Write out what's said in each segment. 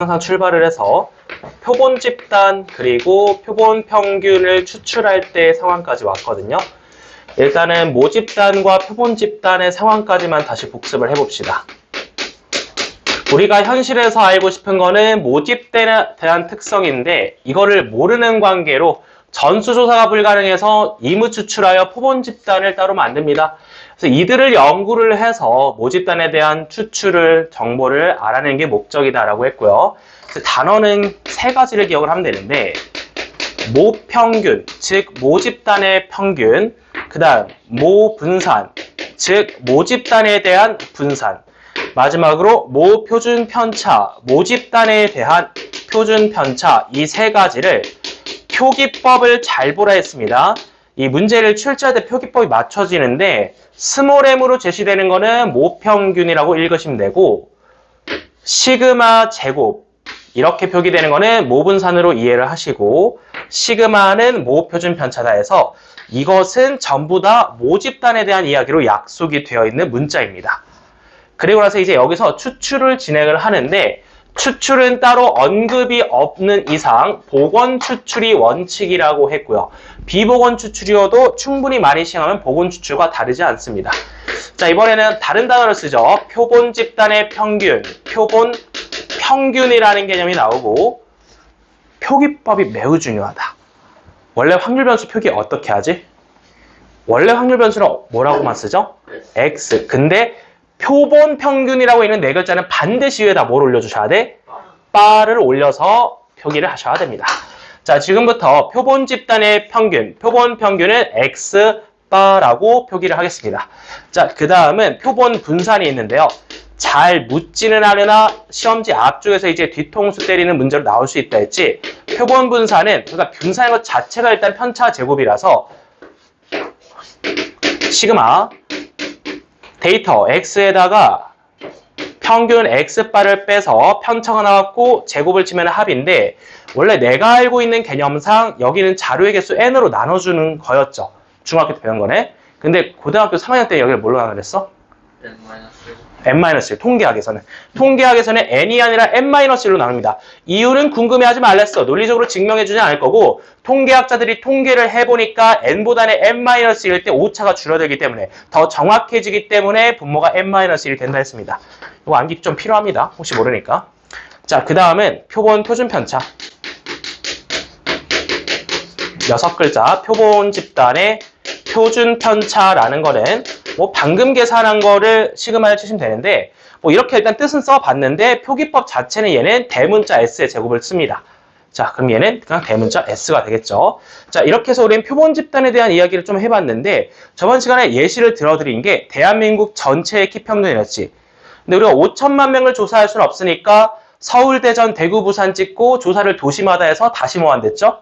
항상 출발을 해서 표본 집단 그리고 표본 평균을 추출할 때 상황까지 왔거든요. 일단은 모집단과 표본 집단의 상황까지만 다시 복습을 해봅시다. 우리가 현실에서 알고 싶은 거는 모집단에 대한 특성인데 이거를 모르는 관계로 전수조사가 불가능해서 이무 추출하여 표본 집단을 따로 만듭니다. 그래서 이들을 연구를 해서 모집단에 대한 추출을 정보를 알아내는 게 목적이다라고 했고요. 그래서 단어는 세 가지를 기억을 하면 되는데 모평균, 즉 모집단의 평균, 그 다음 모분산, 즉 모집단에 대한 분산, 마지막으로 모표준 편차, 모집단에 대한 표준 편차, 이 세 가지를 표기법을 잘 보라 했습니다. 이 문제를 출제할 때 표기법이 맞춰지는데 스몰m으로 제시되는 거는 모평균이라고 읽으시면 되고 시그마 제곱 이렇게 표기되는 거는 모분산으로 이해를 하시고 시그마는 모표준 편차다 해서 이것은 전부 다 모집단에 대한 이야기로 약속이 되어 있는 문자입니다. 그리고 나서 이제 여기서 추출을 진행을 하는데 추출은 따로 언급이 없는 이상 복원 추출이 원칙이라고 했고요. 비복원 추출이어도 충분히 많이 시행하면 복원 추출과 다르지 않습니다. 자, 이번에는 다른 단어를 쓰죠. 표본 집단의 평균, 표본 평균이라는 개념이 나오고 표기법이 매우 중요하다. 원래 확률 변수 표기 어떻게 하지? 원래 확률 변수는 뭐라고만 쓰죠? X. 근데 표본 평균이라고 있는 네 글자는 반드시 위에다 뭘 올려주셔야 돼? 바를 올려서 표기를 하셔야 됩니다. 자, 지금부터 표본 집단의 평균, 표본 평균은 X 바라고 표기를 하겠습니다. 자, 그 다음은 표본 분산이 있는데요. 잘 묻지는 않으나 시험지 앞쪽에서 이제 뒤통수 때리는 문제로 나올 수 있다 했지. 표본 분산은 그러니까 분산인 것 자체가 일단 편차 제곱이라서 시그마 데이터 x에다가 평균 x바를 빼서 편차가 나왔고 제곱을 치면 합인데 원래 내가 알고 있는 개념상 여기는 자료의 개수 n으로 나눠주는 거였죠. 중학교 때 배운 거네. 근데 고등학교 3학년 때 여기를 뭘로 나누랬어? n-1 통계학에서는 n이 아니라 n-1로 나눕니다. 이유는 궁금해하지 말랬어. 논리적으로 증명해주지 않을 거고 통계학자들이 통계를 해보니까 n보다는 n-1일 때 오차가 줄어들기 때문에 더 정확해지기 때문에 분모가 n-1이 된다 했습니다. 이거 암기 좀 필요합니다. 혹시 모르니까. 자, 그 다음은 표본 표준 편차 6글자 표본 집단의 표준 편차라는 거는 뭐 방금 계산한 거를 시그마에 치시면 되는데 뭐 이렇게 일단 뜻은 써봤는데 표기법 자체는 얘는 대문자 S의 제곱을 씁니다. 자, 그럼 얘는 그냥 대문자 S가 되겠죠. 자, 이렇게 해서 우리는 표본 집단에 대한 이야기를 좀 해봤는데 저번 시간에 예시를 들어드린 게 대한민국 전체의 키 평균이었지. 근데 우리가 5천만 명을 조사할 수는 없으니까 서울, 대전, 대구, 부산 찍고 조사를 도시마다 해서 다시 뭐 안 됐죠?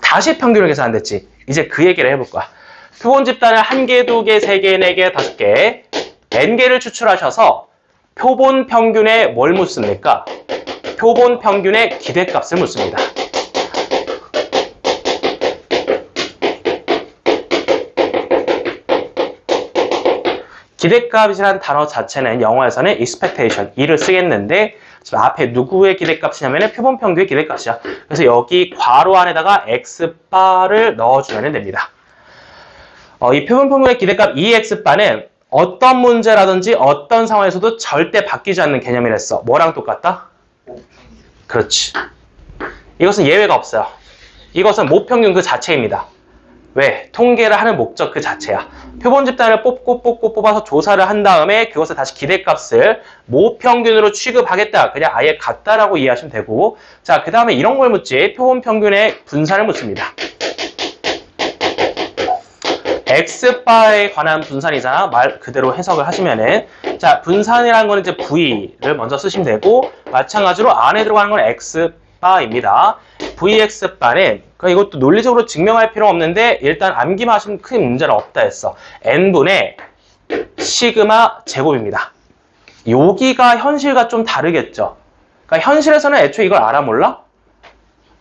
다시 평균을 계산됐지. 이제 그 얘기를 해볼 거야. 표본 집단을 1개, 2개, 3개, 4개, 5개, n개를 추출하셔서 표본 평균에 뭘 묻습니까? 표본 평균의 기대값을 묻습니다. 기대값이라는 단어 자체는 영어에서는 expectation, 이를 쓰겠는데 지금 앞에 누구의 기대값이냐면 표본 평균의 기대값이야. 그래서 여기 괄호 안에다가 x바를 넣어주면 됩니다. 이 표본 평균의 기대값 EX바는 어떤 문제라든지 어떤 상황에서도 절대 바뀌지 않는 개념이랬어. 뭐랑 똑같다? 그렇지. 이것은 예외가 없어요. 이것은 모평균 그 자체입니다. 왜? 통계를 하는 목적 그 자체야. 표본 집단을 뽑아서 조사를 한 다음에 그것을 다시 기대값을 모평균으로 취급하겠다. 그냥 아예 같다라고 이해하시면 되고 자, 그 다음에 이런 걸 묻지. 표본 평균의 분산을 묻습니다. X바에 관한 분산이잖아. 말 그대로 해석을 하시면은 자, 분산이라는 거는 이제 V를 먼저 쓰시면 되고 마찬가지로 안에 들어가는 건 X바입니다. VX바는 이것도 논리적으로 증명할 필요 없는데 일단 암기만 하시면 큰 문제는 없다 했어. N분의 시그마 제곱입니다. 여기가 현실과 좀 다르겠죠. 그러니까 현실에서는 애초에 이걸 알아 몰라?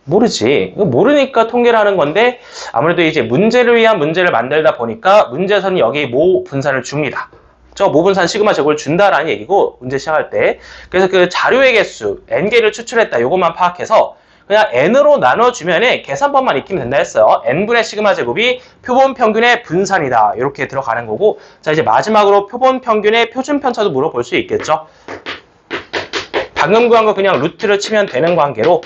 모르지. 모르니까 통계를 하는 건데 아무래도 이제 문제를 위한 문제를 만들다 보니까 문제에서는 여기 모 분산을 줍니다. 저 모분산 시그마 제곱을 준다라는 얘기고, 문제 시작할 때. 그래서 그 자료의 개수, n개를 추출했다. 요것만 파악해서 그냥 n으로 나눠주면은 계산법만 익히면 된다 했어요. n분의 시그마 제곱이 표본 평균의 분산이다. 이렇게 들어가는 거고, 자, 이제 마지막으로 표본 평균의 표준 편차도 물어볼 수 있겠죠. 방금 구한 거 그냥 루트를 치면 되는 관계로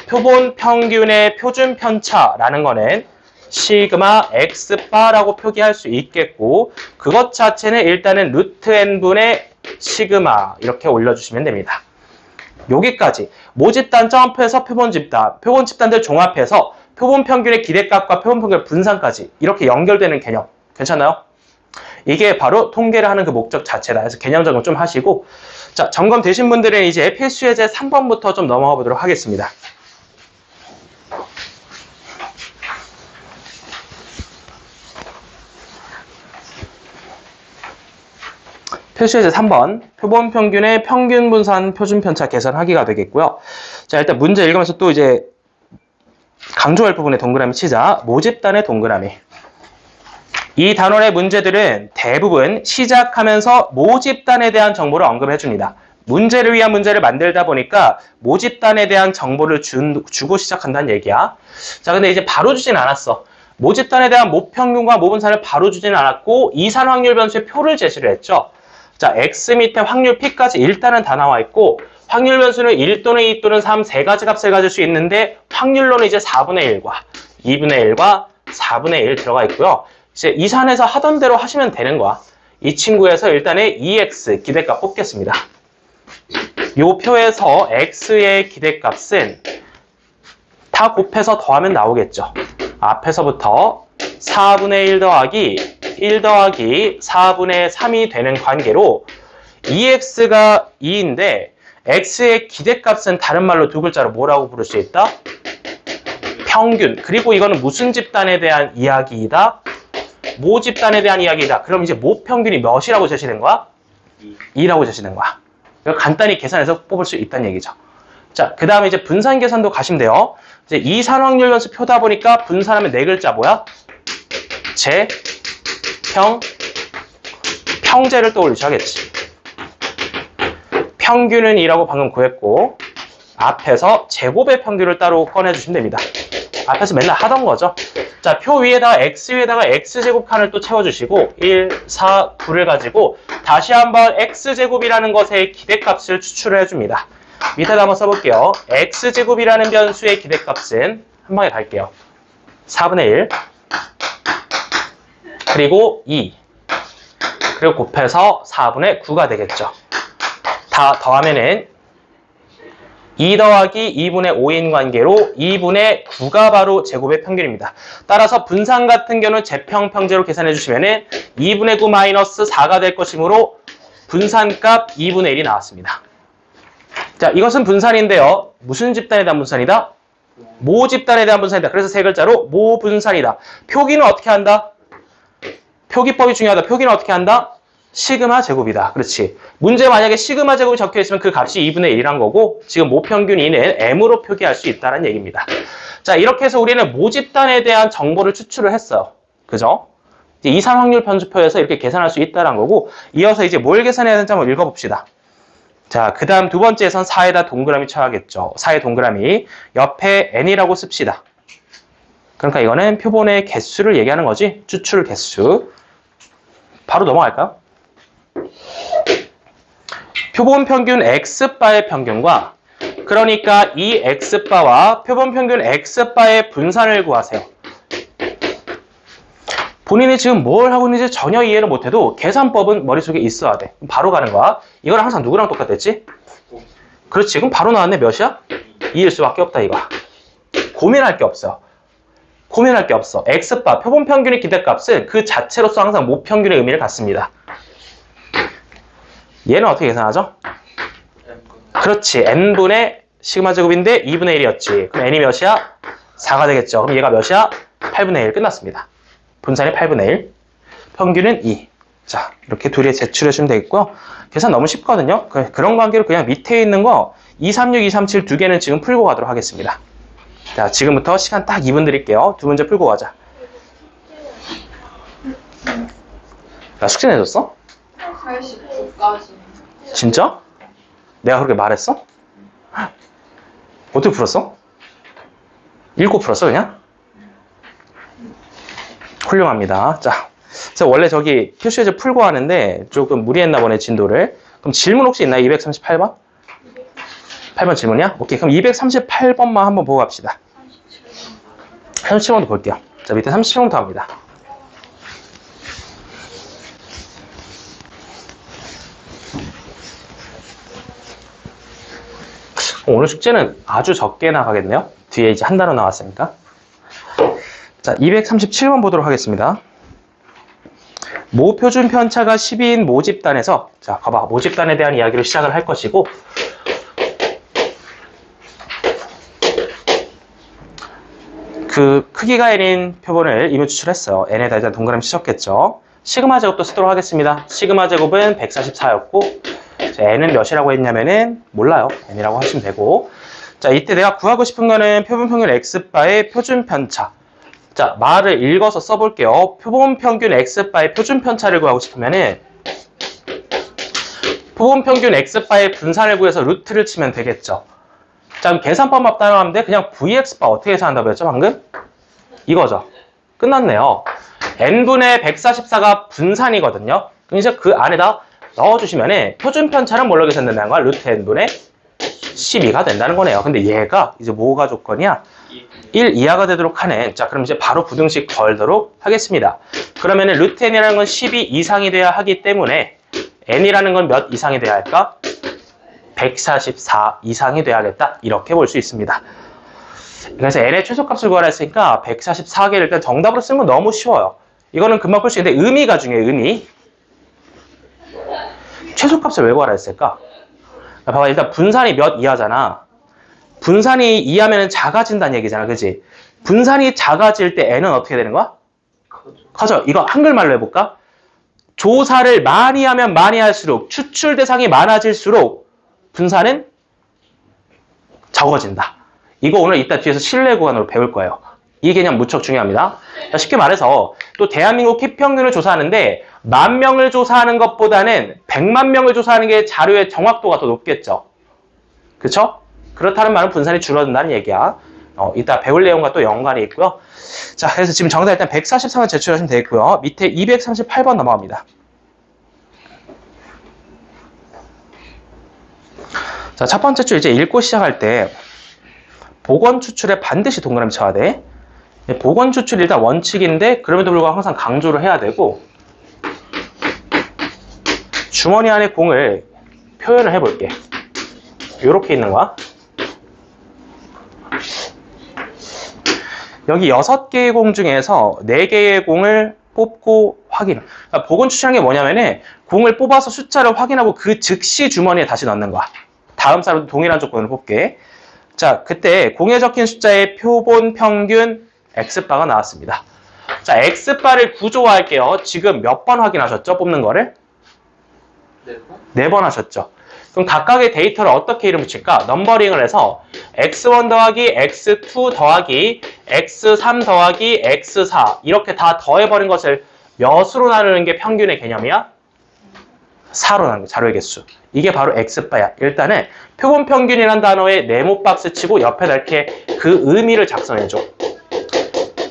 표본 평균의 표준 편차라는 거는 시그마 x바라고 표기할 수 있겠고, 그것 자체는 일단은 루트 n분의 시그마 이렇게 올려주시면 됩니다. 여기까지 모집단 점프해서 표본 집단들 종합해서 표본 평균의 기대값과 표본 평균의 분산까지 이렇게 연결되는 개념 괜찮나요? 이게 바로 통계를 하는 그 목적 자체다. 그래서 개념 적용 좀 하시고, 자, 점검 되신 분들은 이제 필수 예제 3번부터 좀 넘어가 보도록 하겠습니다. 필수 예제 3번, 표본 평균의 평균 분산 표준 편차 계산하기가 되겠고요. 자, 일단 문제 읽으면서 또 이제 강조할 부분에 동그라미 치자. 모집단의 동그라미. 이 단원의 문제들은 대부분 시작하면서 모집단에 대한 정보를 언급해 줍니다. 문제를 위한 문제를 만들다 보니까 모집단에 대한 정보를 주고 시작한다는 얘기야. 자, 근데 이제 바로 주진 않았어. 모집단에 대한 모평균과 모분산을 바로 주진 않았고 이산 확률 변수의 표를 제시를 했죠. 자, x 밑에 확률 p까지 일단은 다 나와 있고, 확률 변수는 1 또는 2 또는 3 세 가지 값을 가질 수 있는데 확률로는 이제 4분의 1과 2분의 1과 4분의 1 들어가 있고요. 이제 이산에서 하던 대로 하시면 되는 거야. 이 친구에서 일단은 EX 기대값 뽑겠습니다. 요 표에서 X의 기대값은 다 곱해서 더하면 나오겠죠. 앞에서부터 4분의 1 더하기 1 더하기 4분의 3이 되는 관계로 EX가 2인데 X의 기대값은 다른 말로 두 글자로 뭐라고 부를 수 있다? 평균. 그리고 이거는 무슨 집단에 대한 이야기이다? 모 집단에 대한 이야기이다. 그럼 이제 모 평균이 몇이라고 제시된 거야? 2라고 제시된 거야. 간단히 계산해서 뽑을 수 있다는 얘기죠. 자, 그 다음에 이제 분산 계산도 가시면 돼요. 이제 이산 확률 변수 표다 보니까 분산하면 네 글자 뭐야? 제, 평제를 떠올리셔야겠지. 평균은 2라고 방금 구했고, 앞에서 제곱의 평균을 따로 꺼내주시면 됩니다. 앞에서 맨날 하던 거죠. 자, 표 위에다가 x 위에다가 x제곱 칸을 또 채워주시고 1, 4, 9를 가지고 다시 한번 x제곱이라는 것의 기대값을 추출을 해줍니다. 밑에다 한번 써볼게요. x제곱이라는 변수의 기대값은 한 방에 갈게요. 4분의 1 그리고 2 그리고 곱해서 4분의 9가 되겠죠. 다 더하면은 2 더하기 2분의 5인 관계로 2분의 9가 바로 제곱의 평균입니다. 따라서 분산 같은 경우는 제평평제로 계산해 주시면 2분의 9 마이너스 4가 될 것이므로 분산값 2분의 1이 나왔습니다. 자, 이것은 분산인데요. 무슨 집단에 대한 분산이다? 모 집단에 대한 분산이다. 그래서 세 글자로 모 분산이다. 표기는 어떻게 한다? 표기법이 중요하다. 표기는 어떻게 한다? 시그마 제곱이다. 그렇지. 문제 만약에 시그마 제곱이 적혀있으면 그 값이 2분의 1이란 거고 지금 모평균 2는 m으로 표기할 수 있다는 얘기입니다. 자, 이렇게 해서 우리는 모집단에 대한 정보를 추출을 했어요. 그죠? 이제 이산 확률 변수표에서 이렇게 계산할 수 있다는 거고 이어서 이제 뭘 계산해야 되는지 한번 읽어봅시다. 자, 그 다음 두 번째에선 4에다 동그라미 쳐야겠죠. 4의 동그라미 옆에 n이라고 씁시다. 그러니까 이거는 표본의 개수를 얘기하는 거지. 추출 개수. 바로 넘어갈까요? 표본 평균 x바의 평균과 그러니까 이 x바와 표본 평균 x바의 분산을 구하세요. 본인이 지금 뭘 하고 있는지 전혀 이해를 못해도 계산법은 머릿속에 있어야 돼. 바로 가는 거야. 이건 항상 누구랑 똑같았지? 그렇지. 그럼 바로 나왔네. 몇이야? 2일 수밖에 없다 이거. 고민할 게 없어. 고민할 게 없어. x바, 표본 평균의 기대값은 그 자체로서 항상 모평균의 의미를 갖습니다. 얘는 어떻게 계산하죠? 그렇지. n분의 시그마 제곱인데 2분의 1이었지. 그럼 n이 몇이야? 4가 되겠죠. 그럼 얘가 몇이야? 8분의 1 끝났습니다. 분산이 8분의 1. 평균은 2. 자, 이렇게 둘이 제출해주면 되겠고요. 계산 너무 쉽거든요. 그런 관계로 그냥 밑에 있는 거 236, 237 두 개는 지금 풀고 가도록 하겠습니다. 자, 지금부터 시간 딱 2분 드릴게요. 두 문제 풀고 가자. 야, 숙제 내줬어? 289까지. 진짜? 내가 그렇게 말했어? 어떻게 풀었어? 읽고 풀었어 그냥? 훌륭합니다. 자, 그래서 원래 저기 표시해서 풀고 하는데 조금 무리했나 보네 진도를. 그럼 질문 혹시 있나요? 238번? 8번 질문이야? 오케이. 그럼 238번만 한번 보고 갑시다. 37번도 볼게요. 자, 밑에 37번부터 합니다. 오늘 숙제는 아주 적게 나가겠네요. 뒤에 이제 한 단어 나왔으니까. 자, 237번 보도록 하겠습니다. 모 표준 편차가 12인 모집단에서, 자, 봐봐. 모집단에 대한 이야기를 시작을 할 것이고, 그 크기가 n인 표본을 이미 추출했어요. n에다 일단 동그라미 치셨겠죠. 시그마 제곱도 쓰도록 하겠습니다. 시그마 제곱은 144였고, n은 몇이라고 했냐면은 몰라요. n이라고 하시면 되고. 자, 이때 내가 구하고 싶은 거는 표본 평균 x바의 표준 편차. 자, 말을 읽어서 써볼게요. 표본 평균 x바의 표준 편차를 구하고 싶으면은 표본 평균 x바의 분산을 구해서 루트를 치면 되겠죠. 자, 그럼 계산법만 따라가면 돼. 그냥 vx바 어떻게 계산한다고 했죠, 방금? 이거죠. 끝났네요. n분의 144가 분산이거든요. 그럼 이제 그 안에다 넣어주시면 표준 편차는 뭘로 계산된다는 거야? 루트 n분의 12가 된다는 거네요. 근데 얘가 이제 뭐가 조건이야? 1 이하가 되도록 하는. 자, 그럼 이제 바로 부등식 걸도록 하겠습니다. 그러면은 루트 n이라는 건 12 이상이 돼야 하기 때문에 n이라는 건 몇 이상이 돼야 할까? 144 이상이 돼야겠다. 이렇게 볼 수 있습니다. 그래서 n의 최소값을 구하라 했으니까 144개를 일단 정답으로 쓰는 건 너무 쉬워요. 이거는 금방 풀 수 있는데 의미가 중요해요. 의미. 최소값을 왜 구하라 했을까? 봐봐, 일단 분산이 몇 이하잖아. 분산이 이하면 작아진다는 얘기잖아. 그지? 분산이 작아질 때 n은 어떻게 되는 거야? 커져. 이거 한글말로 해볼까? 조사를 많이 하면 많이 할수록 추출 대상이 많아질수록 분산은 적어진다. 이거 오늘 이따 뒤에서 실내 구간으로 배울 거예요. 이 개념 무척 중요합니다. 자, 쉽게 말해서 또 대한민국 키평균을 조사하는데 10,000명을 조사하는 것보다는 100만 명을 조사하는 게 자료의 정확도가 더 높겠죠. 그렇죠? 그렇다는 말은 분산이 줄어든다는 얘기야. 이따 배울 내용과 또 연관이 있고요. 자, 그래서 지금 정답 일단 143번 제출하시면 되겠고요. 밑에 238번 넘어갑니다. 자, 첫 번째 줄 이제 읽고 시작할 때 복원 추출에 반드시 동그라미 쳐야 돼. 복원 추출이 일단 원칙인데 그럼에도 불구하고 항상 강조를 해야 되고, 주머니 안에 공을 표현을 해볼게. 이렇게 있는 거야. 여기 6개의 공 중에서 4개의 공을 뽑고 확인. 그러니까 복원 추출하는 게 뭐냐면은 공을 뽑아서 숫자를 확인하고 그 즉시 주머니에 다시 넣는 거야. 다음 사람도 동일한 조건을 뽑게. 자, 그때 공에 적힌 숫자의 표본 평균 x바가 나왔습니다. 자, x바를 구조화할게요. 지금 몇 번 확인하셨죠? 뽑는 거를? 4번 하셨죠. 그럼 각각의 데이터를 어떻게 이름 붙일까? 넘버링을 해서 x1 더하기 x2 더하기 x3 더하기 x4 이렇게 다 더해버린 것을 몇으로 나누는 게 평균의 개념이야? 4로 나누는 거, 자료의 개수. 이게 바로 x바야. 일단은 표본 평균이라는 단어에 네모 박스 치고 옆에다 이렇게 그 의미를 작성해줘.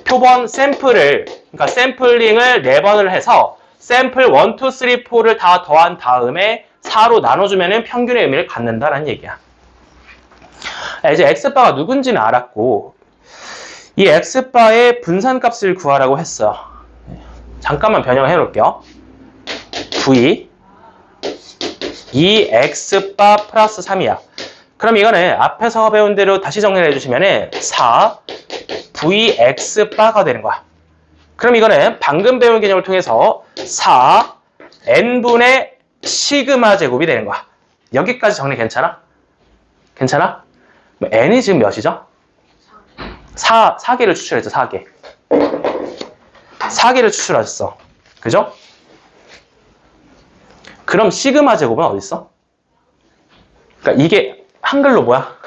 표본 샘플을, 그러니까 샘플링을 4번을 해서 샘플 1, 2, 3, 4를 다 더한 다음에 4로 나눠주면 평균의 의미를 갖는다는 얘기야. 이제 x바가 누군지는 알았고, 이 x바의 분산값을 구하라고 했어. 잠깐만 변형해 놓을게요. v 이 x바 플러스 3이야. 그럼 이거는 앞에서 배운 대로 다시 정리를 해주시면 4 vx바가 되는 거야. 그럼 이거는 방금 배운 개념을 통해서 4 n분의 시그마 제곱이 되는 거야. 여기까지 정리 괜찮아? 괜찮아? n이 지금 몇이죠? 4개를 추출했죠. 4개. 4개를 추출하셨어. 그죠? 그럼 시그마 제곱은 어디 있어? 그러니까 이게 한글로 뭐야?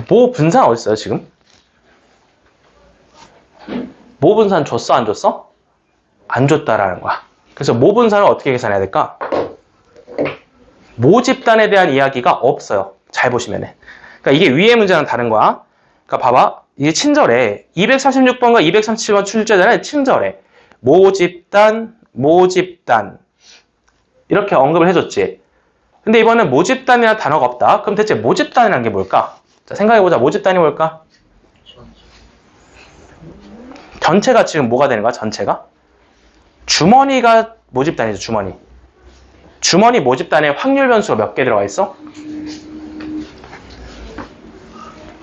뭐 분산 어디 있어요 지금? 모 분산 줬어? 안 줬어? 안 줬다라는 거야. 그래서 모 분산을 어떻게 계산해야 될까? 모 집단에 대한 이야기가 없어요. 잘 보시면은. 그러니까 이게 위의 문제랑 다른 거야. 그러니까 봐봐. 이게 친절해. 246번과 237번 출제자는 친절해. 모 집단, 모 집단. 이렇게 언급을 해줬지. 근데 이번엔 모 집단이라는 단어가 없다. 그럼 대체 모 집단이라는 게 뭘까? 자, 생각해보자. 모 집단이 뭘까? 전체가 지금 뭐가 되는 거야? 전체가? 주머니가 모 집단이죠. 주머니. 주머니 모 집단에 확률 변수가 몇 개 들어가 있어?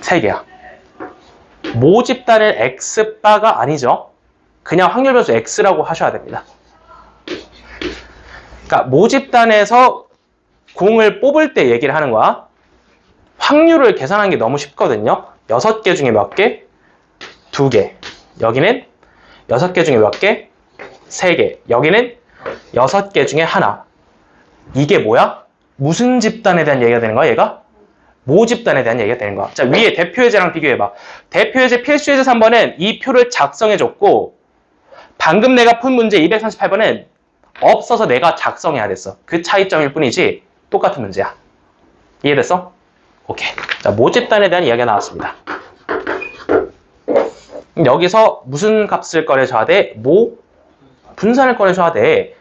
3개야. 모 집단의 X바가 아니죠. 그냥 확률 변수 X라고 하셔야 됩니다. 그러니까 모 집단에서 공을 뽑을 때 얘기를 하는 거야. 확률을 계산하는 게 너무 쉽거든요. 6개 중에 몇 개? 2개. 여기는 6개 중에 몇 개? 3개. 여기는 6개 중에 하나. 이게 뭐야? 무슨 집단에 대한 얘기가 되는 거야, 얘가? 모 집단에 대한 얘기가 되는 거야. 자, 위에 대표예제랑 비교해봐. 대표예제 필수예제 3번은 이 표를 작성해줬고, 방금 내가 푼 문제 238번은 없어서 내가 작성해야 됐어. 그 차이점일 뿐이지 똑같은 문제야. 이해됐어? 오케이. 자, 모 집단에 대한 이야기가 나왔습니다. 여기서 무슨 값을 꺼내줘야 돼? 모 분산을 꺼내줘야 돼.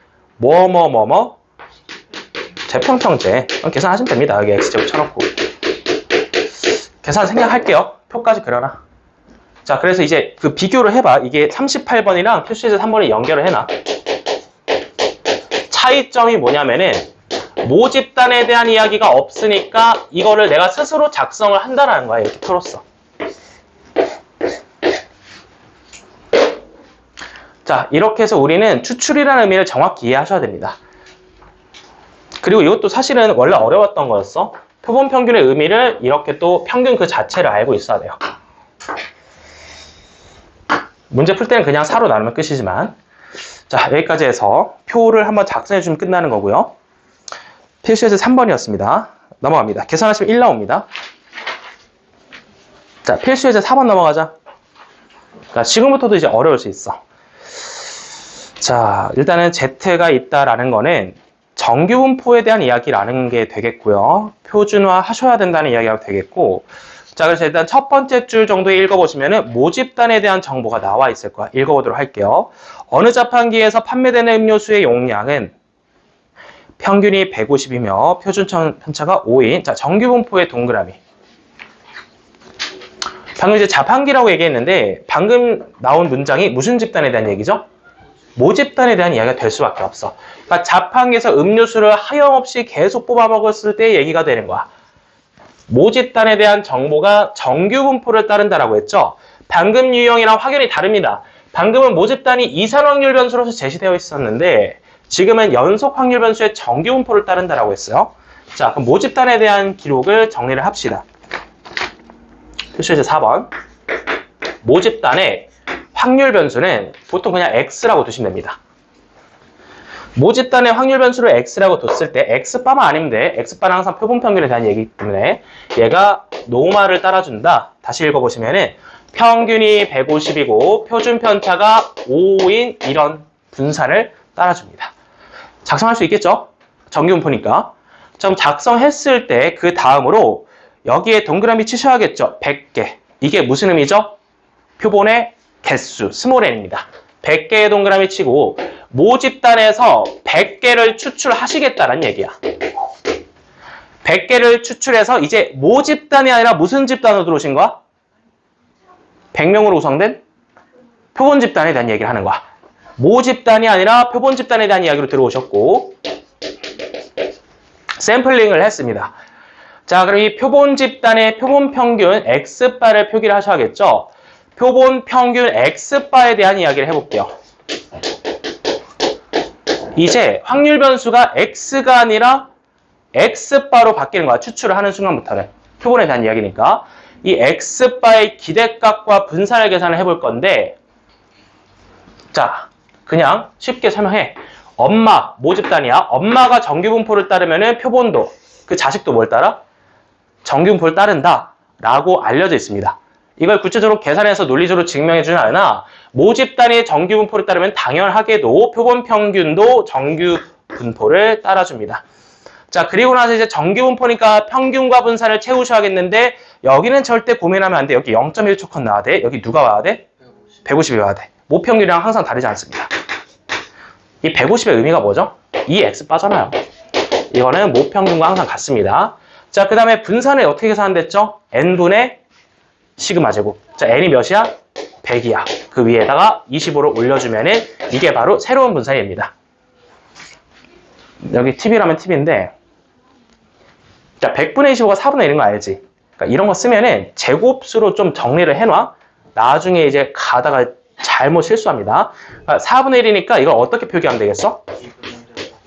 제평평제. 계산하시면 됩니다. 여기 x제곱 쳐놓고. 계산 생략할게요. 표까지 그려놔. 자, 그래서 이제 그 비교를 해봐. 이게 38번이랑 필수예제 3번을 연결을 해놔. 차이점이 뭐냐면은 모 집단에 대한 이야기가 없으니까 이거를 내가 스스로 작성을 한다라는 거야. 이렇게 풀었어. 자, 이렇게 해서 우리는 추출이라는 의미를 정확히 이해하셔야 됩니다. 그리고 이것도 사실은 원래 어려웠던 거였어. 표본 평균의 의미를 이렇게 또 평균 그 자체를 알고 있어야 돼요. 문제 풀 때는 그냥 4로 나누면 끝이지만. 자, 여기까지 해서 표를 한번 작성해주면 끝나는 거고요. 필수예제 3번이었습니다. 넘어갑니다. 계산하시면 1 나옵니다. 자, 필수예제 4번 넘어가자. 자, 지금부터도 이제 어려울 수 있어. 자, 일단은 Z가 있다라는 거는 정규분포에 대한 이야기라는 게 되겠고요. 표준화 하셔야 된다는 이야기가 되겠고. 자, 그래서 일단 첫 번째 줄 정도 읽어보시면은 모집단에 대한 정보가 나와 있을 거야. 읽어보도록 할게요. 어느 자판기에서 판매되는 음료수의 용량은 평균이 150이며 표준 편차가 5인. 자, 정규분포의 동그라미. 방금 이제 자판기라고 얘기했는데 방금 나온 문장이 무슨 집단에 대한 얘기죠? 모집단에 대한 이야기가 될 수밖에 없어. 그러니까 자판기에서 음료수를 하염없이 계속 뽑아 먹었을 때 얘기가 되는 거야. 모집단에 대한 정보가 정규분포를 따른다라고 했죠. 방금 유형이랑 확연히 다릅니다. 방금은 모집단이 이산 확률 변수로서 제시되어 있었는데 지금은 연속 확률 변수의 정규분포를 따른다라고 했어요. 자, 그럼 모집단에 대한 기록을 정리를 합시다. 필수예제 4번. 모집단의 확률 변수는 보통 그냥 x라고 두시면 됩니다. 모집단의 확률 변수를 x라고 뒀을 때 x바만 아니면 돼. x바는 항상 표본 평균에 대한 얘기이기 때문에 얘가 노말을 따라준다. 다시 읽어보시면은 평균이 150이고 표준 편차가 5인 이런 분산을 따라줍니다. 작성할 수 있겠죠? 정규분포니까. 그럼 작성했을 때 그 다음으로 여기에 동그라미 치셔야겠죠? 100개. 이게 무슨 의미죠? 표본의 개수, 스몰 n입니다. 100개의 동그라미 치고 모집단에서 100개를 추출하시겠다는 얘기야. 100개를 추출해서 이제 모집단이 아니라 무슨 집단으로 들어오신 거야? 100명으로 구성된 표본 집단에 대한 얘기를 하는 거야. 모집단이 아니라 표본 집단에 대한 이야기로 들어오셨고 샘플링을 했습니다. 자, 그럼 이 표본 집단의 표본 평균 X바를 표기를 하셔야겠죠? 표본 평균 X바에 대한 이야기를 해볼게요. 이제 확률 변수가 X가 아니라 X바로 바뀌는 거야. 추출을 하는 순간부터는. 표본에 대한 이야기니까. 이 X바의 기대값과 분산을 계산을 해볼 건데 자, 그냥 쉽게 설명해. 엄마, 모집단이야. 엄마가 정규분포를 따르면 표본도, 그 자식도 뭘 따라? 정규분포를 따른다 라고 알려져 있습니다. 이걸 구체적으로 계산해서 논리적으로 증명해주진 않으나 모집단의 정규 분포를 따르면 당연하게도 표본 평균도 정규 분포를 따라줍니다. 자, 그리고 나서 이제 정규 분포니까 평균과 분산을 채우셔야겠는데 여기는 절대 고민하면 안 돼. 여기 0.1초컷 나와야 돼. 여기 누가 와야 돼? 150이 와야 돼. 모평균이랑 항상 다르지 않습니다. 이 150의 의미가 뭐죠? 이 x 빠져나요. 이거는 모평균과 항상 같습니다. 자, 그 다음에 분산을 어떻게 계산됐죠? n분의 시그마 제곱. 자, n이 몇이야? 100이야. 그 위에다가 25를 올려주면은 이게 바로 새로운 분산입니다. 여기 팁이라면 팁인데, 자, 100분의 25가 4분의 1인 거 알지? 그러니까 이런 거 쓰면은 제곱수로 좀 정리를 해놔. 나중에 이제 가다가 잘못 실수합니다. 그러니까 4분의 1이니까 이걸 어떻게 표기하면 되겠어?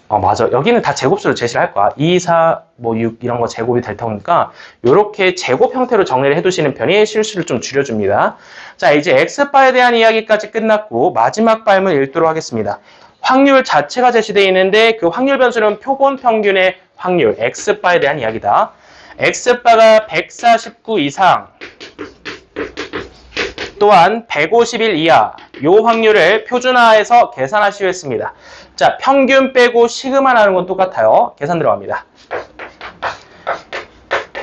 맞아. 여기는 다 제곱수로 제시를 할 거야. 2, 4, 6 이런 거 제곱이 될 테니까 이렇게 제곱 형태로 정리를 해두시는 편이 실수를 좀 줄여줍니다. 자, 이제 x바에 대한 이야기까지 끝났고 마지막 발문 읽도록 하겠습니다. 확률 자체가 제시되어 있는데 그 확률 변수는 표본 평균의 확률, x바에 대한 이야기다. x바가 149 이상 또한 151 이하 요 확률을 표준화해서 계산하시오 했습니다. 자, 평균 빼고 시그마 나는 건 똑같아요. 계산 들어갑니다.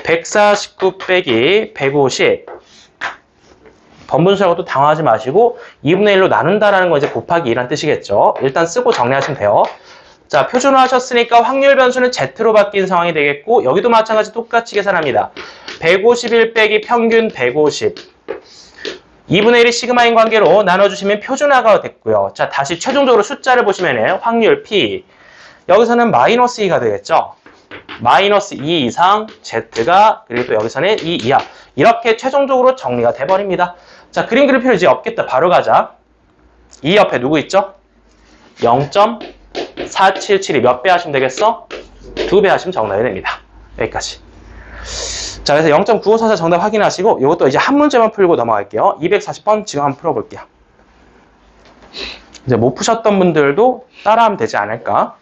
149 빼기 150 번분수라고 또 당황하지 마시고 2분의 1로 나눈다라는 건 이제 곱하기 2란 뜻이겠죠. 일단 쓰고 정리하시면 돼요. 자, 표준화 하셨으니까 확률 변수는 Z로 바뀐 상황이 되겠고 여기도 마찬가지 똑같이 계산합니다. 151 빼기 평균 150 2분의 1이 시그마인 관계로 나눠주시면 표준화가 됐고요. 자, 다시 최종적으로 숫자를 보시면 확률 P 여기서는 마이너스 2가 되겠죠. 마이너스 2 이상 Z가 그리고 또 여기서는 2 이하 이렇게 최종적으로 정리가 돼버립니다. 자, 그림 그릴 필요 이제 없겠다. 바로 가자. 이 옆에 누구 있죠? 0.477이 몇 배 하시면 되겠어? 2배 하시면 정답이 됩니다. 여기까지. 자, 그래서 0.9544 정답 확인하시고 이것도 이제 한 문제만 풀고 넘어갈게요. 240번 지금 한번 풀어볼게요. 이제 못 푸셨던 분들도 따라하면 되지 않을까?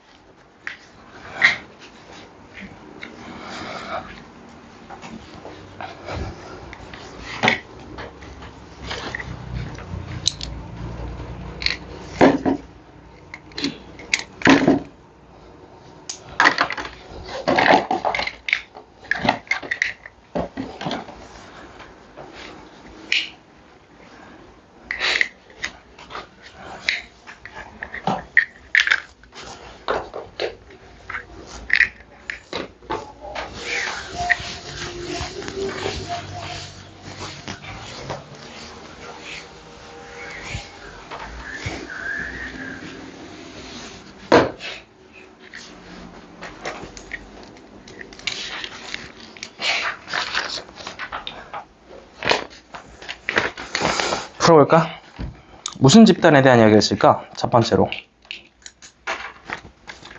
풀어볼까? 무슨 집단에 대한 이야기를 했을까? 첫 번째로.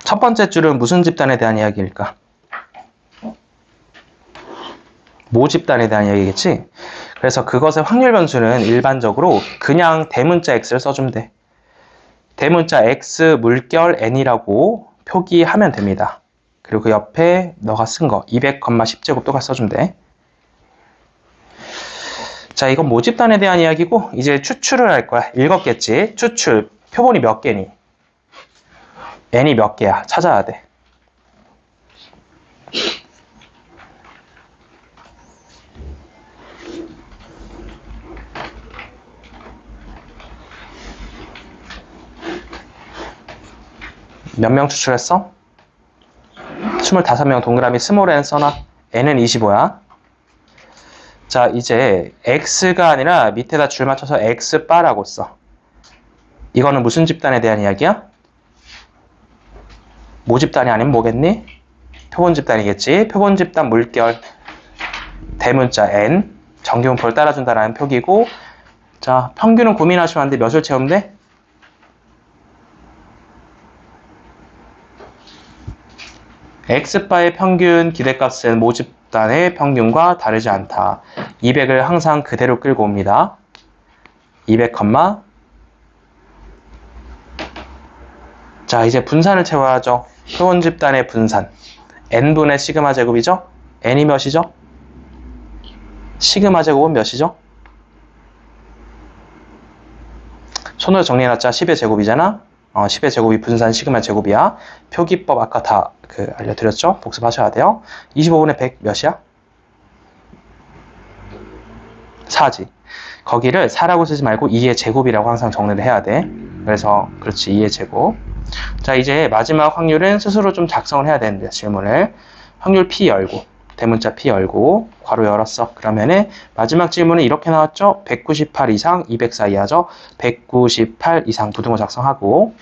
첫 번째 줄은 무슨 집단에 대한 이야기일까? 모 집단에 대한 이야기겠지? 그래서 그것의 확률 변수는 일반적으로 그냥 대문자 x를 써주면 돼. 대문자 x 물결 n이라고 표기하면 됩니다. 그리고 그 옆에 너가 쓴 거 200,10제곱 또가 써주면 돼. 자, 이건 모집단에 대한 이야기고 이제 추출을 할 거야. 읽었겠지? 추출. 표본이 몇 개니? n이 몇 개야? 찾아야 돼. 몇 명 추출했어? 25명 동그라미 스몰 n 써놔. n은 25야. 자, 이제 x가 아니라 밑에다 줄 맞춰서 x바라고 써. 이거는 무슨 집단에 대한 이야기야? 모 집단이 아니면 뭐겠니? 표본 집단이겠지. 표본 집단 물결 대문자 n 정규분포를 따라준다라는 표기고, 자, 평균은 고민하시면 안 돼. 몇을 채우면 돼? x바의 평균 기대값은 모 집단의 평균과 다르지 않다. 200을 항상 그대로 끌고 옵니다. 200, 자, 이제 분산을 채워야죠. 표본 집단의 분산. n분의 시그마 제곱이죠? n이 몇이죠? 시그마 제곱은 몇이죠? 손으로 정리해놨자 10의 제곱이잖아. 10의 제곱이 분산 시그마 제곱이야. 표기법 아까 다 알려드렸죠? 복습하셔야 돼요. 25분의 100 몇이야? 4지. 거기를 4라고 쓰지 말고 2의 제곱이라고 항상 정리를 해야 돼. 그래서 그렇지, 2의 제곱. 자, 이제 마지막 확률은 스스로 좀 작성을 해야 되는데, 질문을. 확률 P 열고, 대문자 P 열고, 괄호 열었어. 그러면은 마지막 질문은 이렇게 나왔죠? 198 이상 204 이하죠? 198 이상 부등호 작성하고,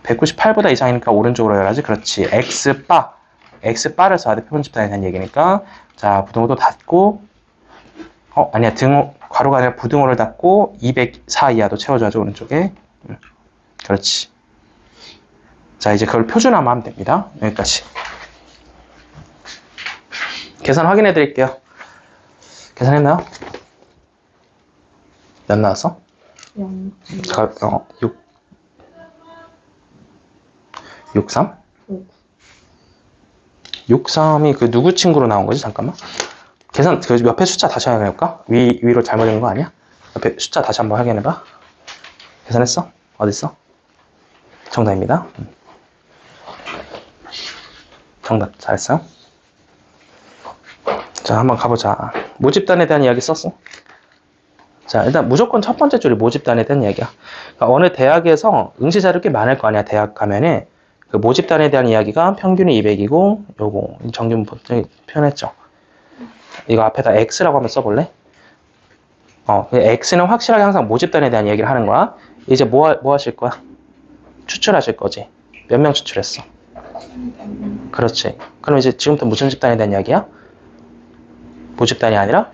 198보다 이상이니까 오른쪽으로 열어야지. 그렇지. X바. X바를 써야 돼. 표본 집단에 대한 얘기니까. 자, 부등호도 닫고, 아니야. 괄호가 아니라 부등호를 닫고, 204 이하도 채워줘야죠. 오른쪽에. 그렇지. 자, 이제 그걸 표준화만 하면 됩니다. 여기까지. 계산 확인해 드릴게요. 계산했나요? 몇 나왔어? 0. 63? 63이 그 누구 친구로 나온 거지? 잠깐만. 계산, 그 옆에 숫자 다시 확인해볼까? 위로 잘못 읽은 거 아니야? 옆에 숫자 다시 한번 확인해봐. 계산했어? 어딨어? 정답입니다. 정답, 잘했어요. 자, 한번 가보자. 모집단에 대한 이야기 썼어? 자, 일단 무조건 첫 번째 줄이 모집단에 대한 이야기야. 그러니까 어느 대학에서 응시 자료 꽤 많을 거 아니야. 대학 가면은 그 모집단에 대한 이야기가 평균이 200이고 요거 정규 표현했죠. 이거 앞에다 X라고 한번 써볼래? X는 확실하게 항상 모집단에 대한 얘기를 하는 거야. 이제 뭐 하실 거야? 추출하실 거지. 몇 명 추출했어? 그렇지. 그럼 이제 지금부터 무슨 집단에 대한 이야기야? 모집단이 아니라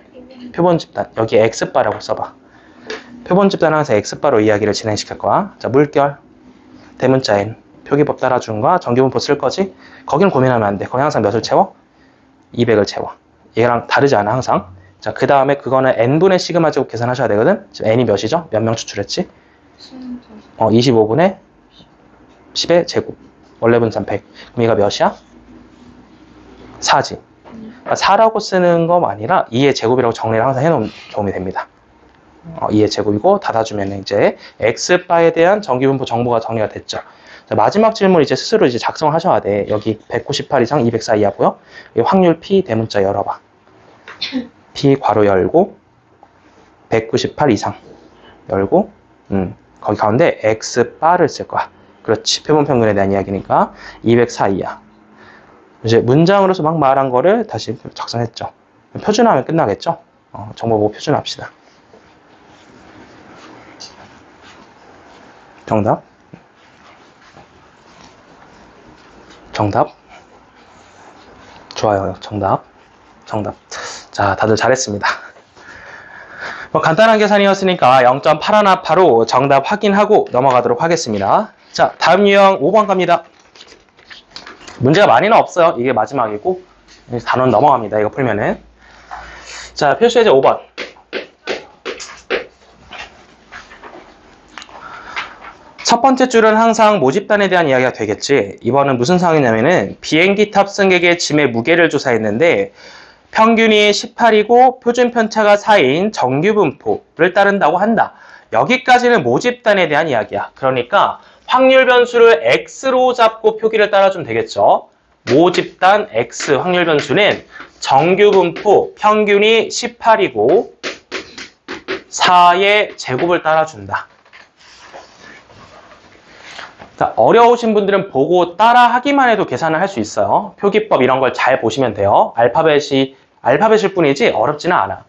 표본 집단. 여기 X바라고 써봐. 표본 집단은 항상 X바로 이야기를 진행시킬 거야. 자, 물결, 대문자 N, 표기법 따라주는 거야. 정규분포 쓸 거지. 거기는 고민하면 안 돼. 거기 항상 몇을 채워? 200을 채워. 얘랑 다르지 않아, 항상. 자, 그 다음에 그거는 n분의 시그마 제곱 계산하셔야 되거든. 지금 n이 몇이죠? 몇 명 추출했지? 25분의 10의 제곱. 원래 분산 100. 그럼 얘가 몇이야? 4지. 그러니까 4라고 쓰는 거 아니라 2의 제곱이라고 정리를 항상 해놓으면 도움이 됩니다. 2의 제곱이고 닫아주면 이제 x바에 대한 정규분포 정보가 정리가 됐죠. 자, 마지막 질문 이제 스스로 이제 작성하셔야 돼. 여기 198 이상 204 이하고요. 확률 P 대문자 열어봐. P 괄호 열고 198 이상 열고 거기 가운데 X바를 쓸 거야. 그렇지. 표본 평균에 대한 이야기니까 204 이하. 이제 문장으로서 막 말한 거를 다시 작성했죠. 표준화하면 끝나겠죠. 정보 보고 표준화합시다. 정답. 정답. 좋아요. 정답. 자, 다들 잘했습니다. 간단한 계산이었으니까 0.8185로 정답 확인하고 넘어가도록 하겠습니다. 자, 다음 유형 5번 갑니다. 문제가 많이는 없어요. 이게 마지막이고 단원 넘어갑니다. 이거 풀면은. 자, 표시해제 5번. 첫 번째 줄은 항상 모집단에 대한 이야기가 되겠지. 이번은 무슨 상황이냐면은 비행기 탑승객의 짐의 무게를 조사했는데 평균이 18이고 표준 편차가 4인 정규분포를 따른다고 한다. 여기까지는 모집단에 대한 이야기야. 그러니까 확률 변수를 X로 잡고 표기를 따라주면 되겠죠. 모집단 X 확률 변수는 정규분포 평균이 18이고 4의 제곱을 따라준다. 자, 어려우신 분들은 보고 따라 하기만 해도 계산을 할 수 있어요. 표기법 이런 걸 잘 보시면 돼요. 알파벳일 뿐이지 어렵지는 않아.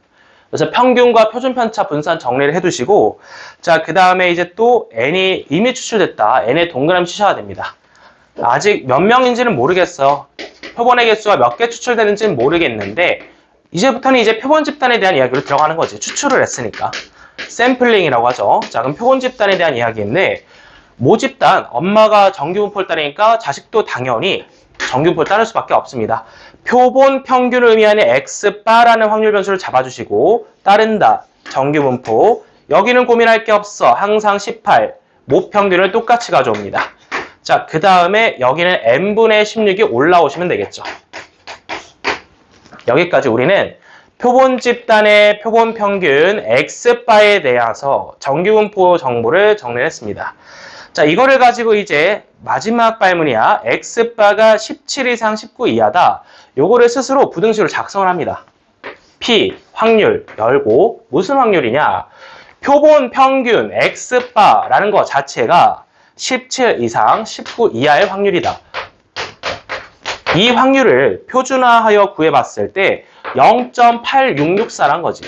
그래서 평균과 표준 편차 분산 정리를 해두시고, 자, 그 다음에 이제 또 n이 이미 추출됐다. n에 동그라미 치셔야 됩니다. 아직 몇 명인지는 모르겠어요. 표본의 개수가 몇 개 추출되는지는 모르겠는데, 이제부터는 이제 표본 집단에 대한 이야기로 들어가는 거지. 추출을 했으니까. 샘플링이라고 하죠. 자, 그럼 표본 집단에 대한 이야기인데, 모집단, 엄마가 정규분포를 따르니까 자식도 당연히 정규분포를 따를 수밖에 없습니다. 표본 평균을 의미하는 X바라는 확률 변수를 잡아주시고 따른다. 정규분포. 여기는 고민할 게 없어. 항상 18. 모평균을 똑같이 가져옵니다. 자, 그 다음에 여기는 n분의 16이 올라오시면 되겠죠. 여기까지 우리는 표본 집단의 표본 평균 X바에 대해서 정규분포 정보를 정리했습니다. 자, 이거를 가지고 이제 마지막 발문이야. X바가 17 이상 19 이하다. 요거를 스스로 부등식으로 작성을 합니다. P, 확률, 열고 무슨 확률이냐? 표본 평균 X바라는 것 자체가 17 이상 19 이하의 확률이다. 이 확률을 표준화하여 구해봤을 때 0.8664란 거지.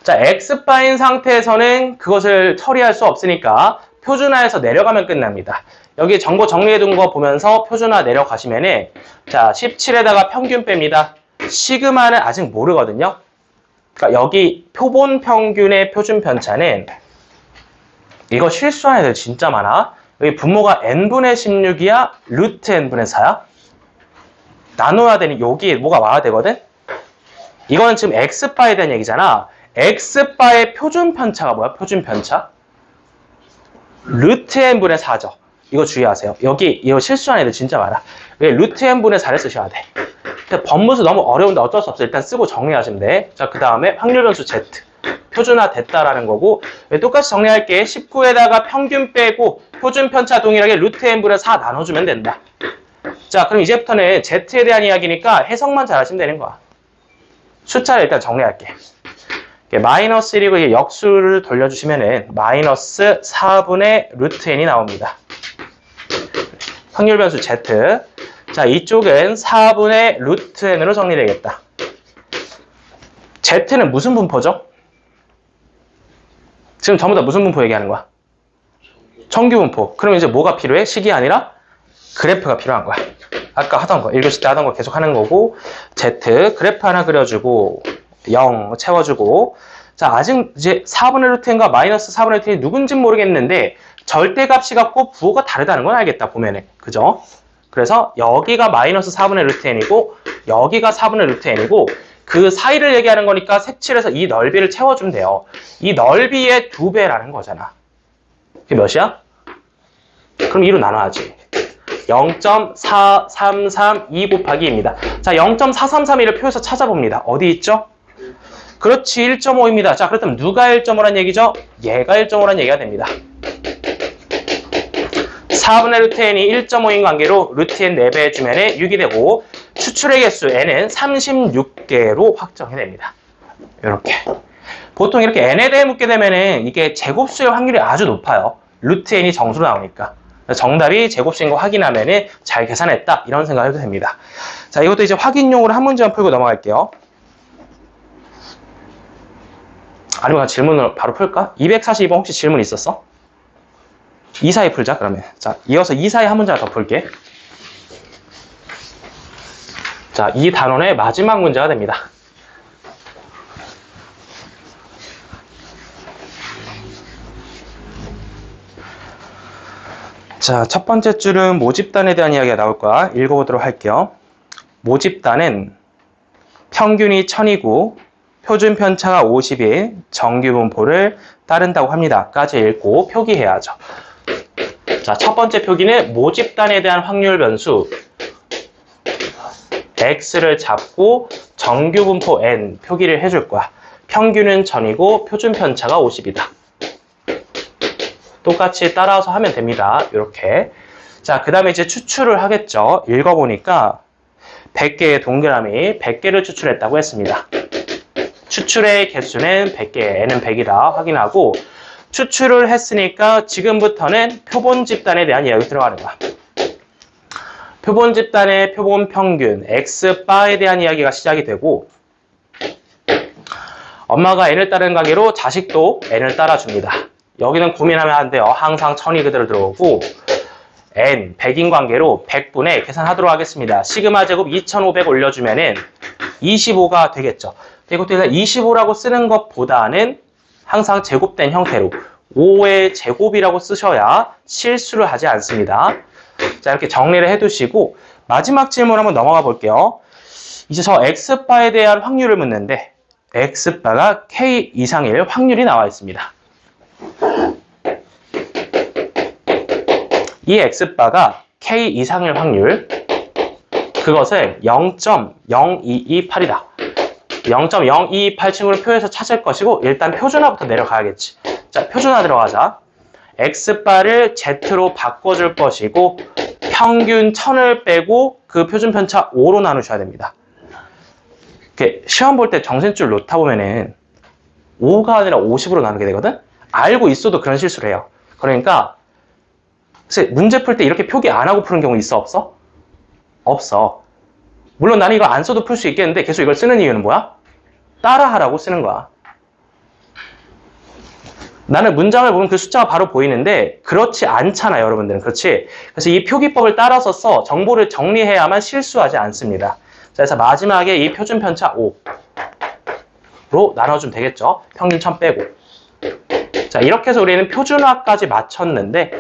자, X바인 상태에서는 그것을 처리할 수 없으니까 표준화해서 내려가면 끝납니다. 여기 정보 정리해둔 거 보면서 표준화 내려가시면은 자, 17에다가 평균 뺍니다. 시그마는 아직 모르거든요. 그러니까 여기 표본 평균의 표준 편차는 이거 실수하는 애들 진짜 많아. 여기 분모가 n분의 16이야? 루트 n분의 4야? 나눠야 되니 여기 뭐가 와야 되거든? 이건 지금 X바에 대한 얘기잖아. X바의 표준 편차가 뭐야? 표준 편차? 루트 n분의 4죠. 이거 주의하세요. 여기 이거 실수하는 애들 진짜 많아. 왜 루트 n분의 4를 쓰셔야 돼. 근데 법문수 너무 어려운데 어쩔 수 없어. 일단 쓰고 정리하시면 돼. 자, 그 다음에 확률 변수 Z. 표준화 됐다라는 거고, 똑같이 정리할게. 19에다가 평균 빼고 표준 편차 동일하게 루트 n분의 4 나눠주면 된다. 자, 그럼 이제부터는 Z에 대한 이야기니까 해석만 잘하시면 되는 거야. 숫자를 일단 정리할게. 마이너스 1이고 역수를 돌려주시면은 마이너스 4분의 루트 n이 나옵니다. 확률 변수 Z. 자, 이쪽은 4분의 루트 n으로 정리되겠다. Z는 무슨 분포죠? 지금 전부 다 무슨 분포 얘기하는 거야? 정규 분포. 그럼 이제 뭐가 필요해? 식이 아니라 그래프가 필요한 거야. 아까 하던 거, 1교시 때 하던 거 계속 하는 거고, Z, 그래프 하나 그려주고, 0 채워주고, 자, 아직 이제 4분의 루트 n과 마이너스 4분의 루트 n이 누군지는 모르겠는데, 절대값이 갖고 부호가 다르다는 건 알겠다, 보면은. 그죠? 그래서 여기가 마이너스 4분의 루트 n이고, 여기가 4분의 루트 n이고, 그 사이를 얘기하는 거니까 색칠해서 이 넓이를 채워주면 돼요. 이 넓이의 2배라는 거잖아. 그게 몇이야? 그럼 2로 나눠야지. 0.4332 곱하기 2입니다. 자, 0.4332를 표에서 찾아봅니다. 어디 있죠? 그렇지, 1.5입니다. 자, 그렇다면 누가 1.5란 얘기죠? 얘가 1.5란 얘기가 됩니다. 4분의 루트 n이 1.5인 관계로 루트 n 4배 해주면 6이 되고, 추출의 개수 n은 36개로 확정이 됩니다. 이렇게. 보통 이렇게 n에 대해 묻게 되면은 이게 제곱수의 확률이 아주 높아요. 루트 n이 정수로 나오니까. 정답이 제곱수인 거 확인하면은 잘 계산했다. 이런 생각을 해도 됩니다. 자, 이것도 이제 확인용으로 한 문제만 풀고 넘어갈게요. 아니면 질문을 바로 풀까? 242번 혹시 질문 있었어? 242 풀자, 그러면. 자, 이어서 242 한 문제 더 풀게. 자, 이 단원의 마지막 문제가 됩니다. 자, 첫 번째 줄은 모집단에 대한 이야기가 나올 거야. 읽어보도록 할게요. 모집단은 평균이 1000이고 표준 편차가 50인 정규 분포를 따른다고 합니다. 까지 읽고 표기해야죠. 자, 첫 번째 표기는 모집단에 대한 확률 변수 X를 잡고 정규 분포 N 표기를 해줄 거야. 평균은 1000이고 표준 편차가 50이다. 똑같이 따라서 하면 됩니다. 이렇게. 자, 그 다음에 이제 추출을 하겠죠. 읽어보니까 100개의 동그라미 100개를 추출했다고 했습니다. 추출의 개수는 100개, n은 100이다 확인하고, 추출을 했으니까 지금부터는 표본 집단에 대한 이야기 들어가는 거야. 표본 집단의 표본 평균 X바에 대한 이야기가 시작이 되고, 엄마가 n을 따르는 관계로 자식도 n을 따라줍니다. 여기는 고민하면 안 돼요. 항상 1000이 그대로 들어오고, n 100인 관계로 100분의 계산하도록 하겠습니다. 시그마 제곱 2500 올려주면은 25가 되겠죠. 이것도 25라고 쓰는 것보다는 항상 제곱된 형태로 5의 제곱이라고 쓰셔야 실수를 하지 않습니다. 자, 이렇게 정리를 해두시고 마지막 질문 한번 넘어가 볼게요. 이제 저 X바에 대한 확률을 묻는데 X바가 K 이상일 확률이 나와 있습니다. 이 X바가 K 이상일 확률, 그것을 0.0228이다. 0.0228층으로 표해서 찾을 것이고 일단 표준화부터 내려가야겠지. 자, 표준화 들어가자. X바를 Z로 바꿔줄 것이고 평균 1000을 빼고 그 표준 편차 5로 나누셔야 됩니다. 이렇게 시험 볼 때 정신줄 놓다 보면은 5가 아니라 50으로 나누게 되거든? 알고 있어도 그런 실수를 해요. 그러니까 문제 풀 때 이렇게 표기 안 하고 푸는 경우 있어 없어? 없어. 물론 나는 이거 안 써도 풀 수 있겠는데 계속 이걸 쓰는 이유는 뭐야? 따라하라고 쓰는 거야. 나는 문장을 보면 그 숫자가 바로 보이는데 그렇지 않잖아요, 여러분들은. 그렇지? 그래서 이 표기법을 따라서 써 정보를 정리해야만 실수하지 않습니다. 자, 그래서 마지막에 이 표준 편차 5로 나눠주면 되겠죠? 평균 1000 빼고. 자, 이렇게 해서 우리는 표준화까지 마쳤는데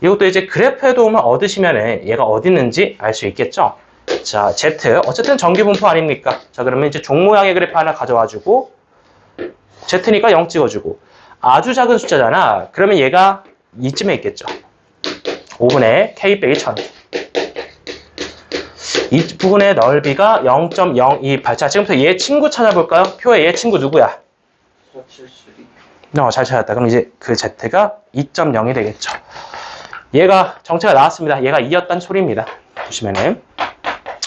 이것도 이제 그래프의 도움을 얻으시면 얘가 어디 있는지 알 수 있겠죠? 자, Z. 어쨌든 정규분포 아닙니까? 자, 그러면 이제 종 모양의 그래프 하나 가져와주고 Z니까 0 찍어주고 아주 작은 숫자잖아. 그러면 얘가 이쯤에 있겠죠. 5분의 K 빼기 1000. 이 부분의 넓이가 0.028. 자, 지금부터 얘 친구 찾아볼까요? 표에 얘 친구 누구야? 잘 찾았다. 그럼 이제 그 Z가 2.0이 되겠죠. 얘가 정체가 나왔습니다. 얘가 2였단 소리입니다. 보시면은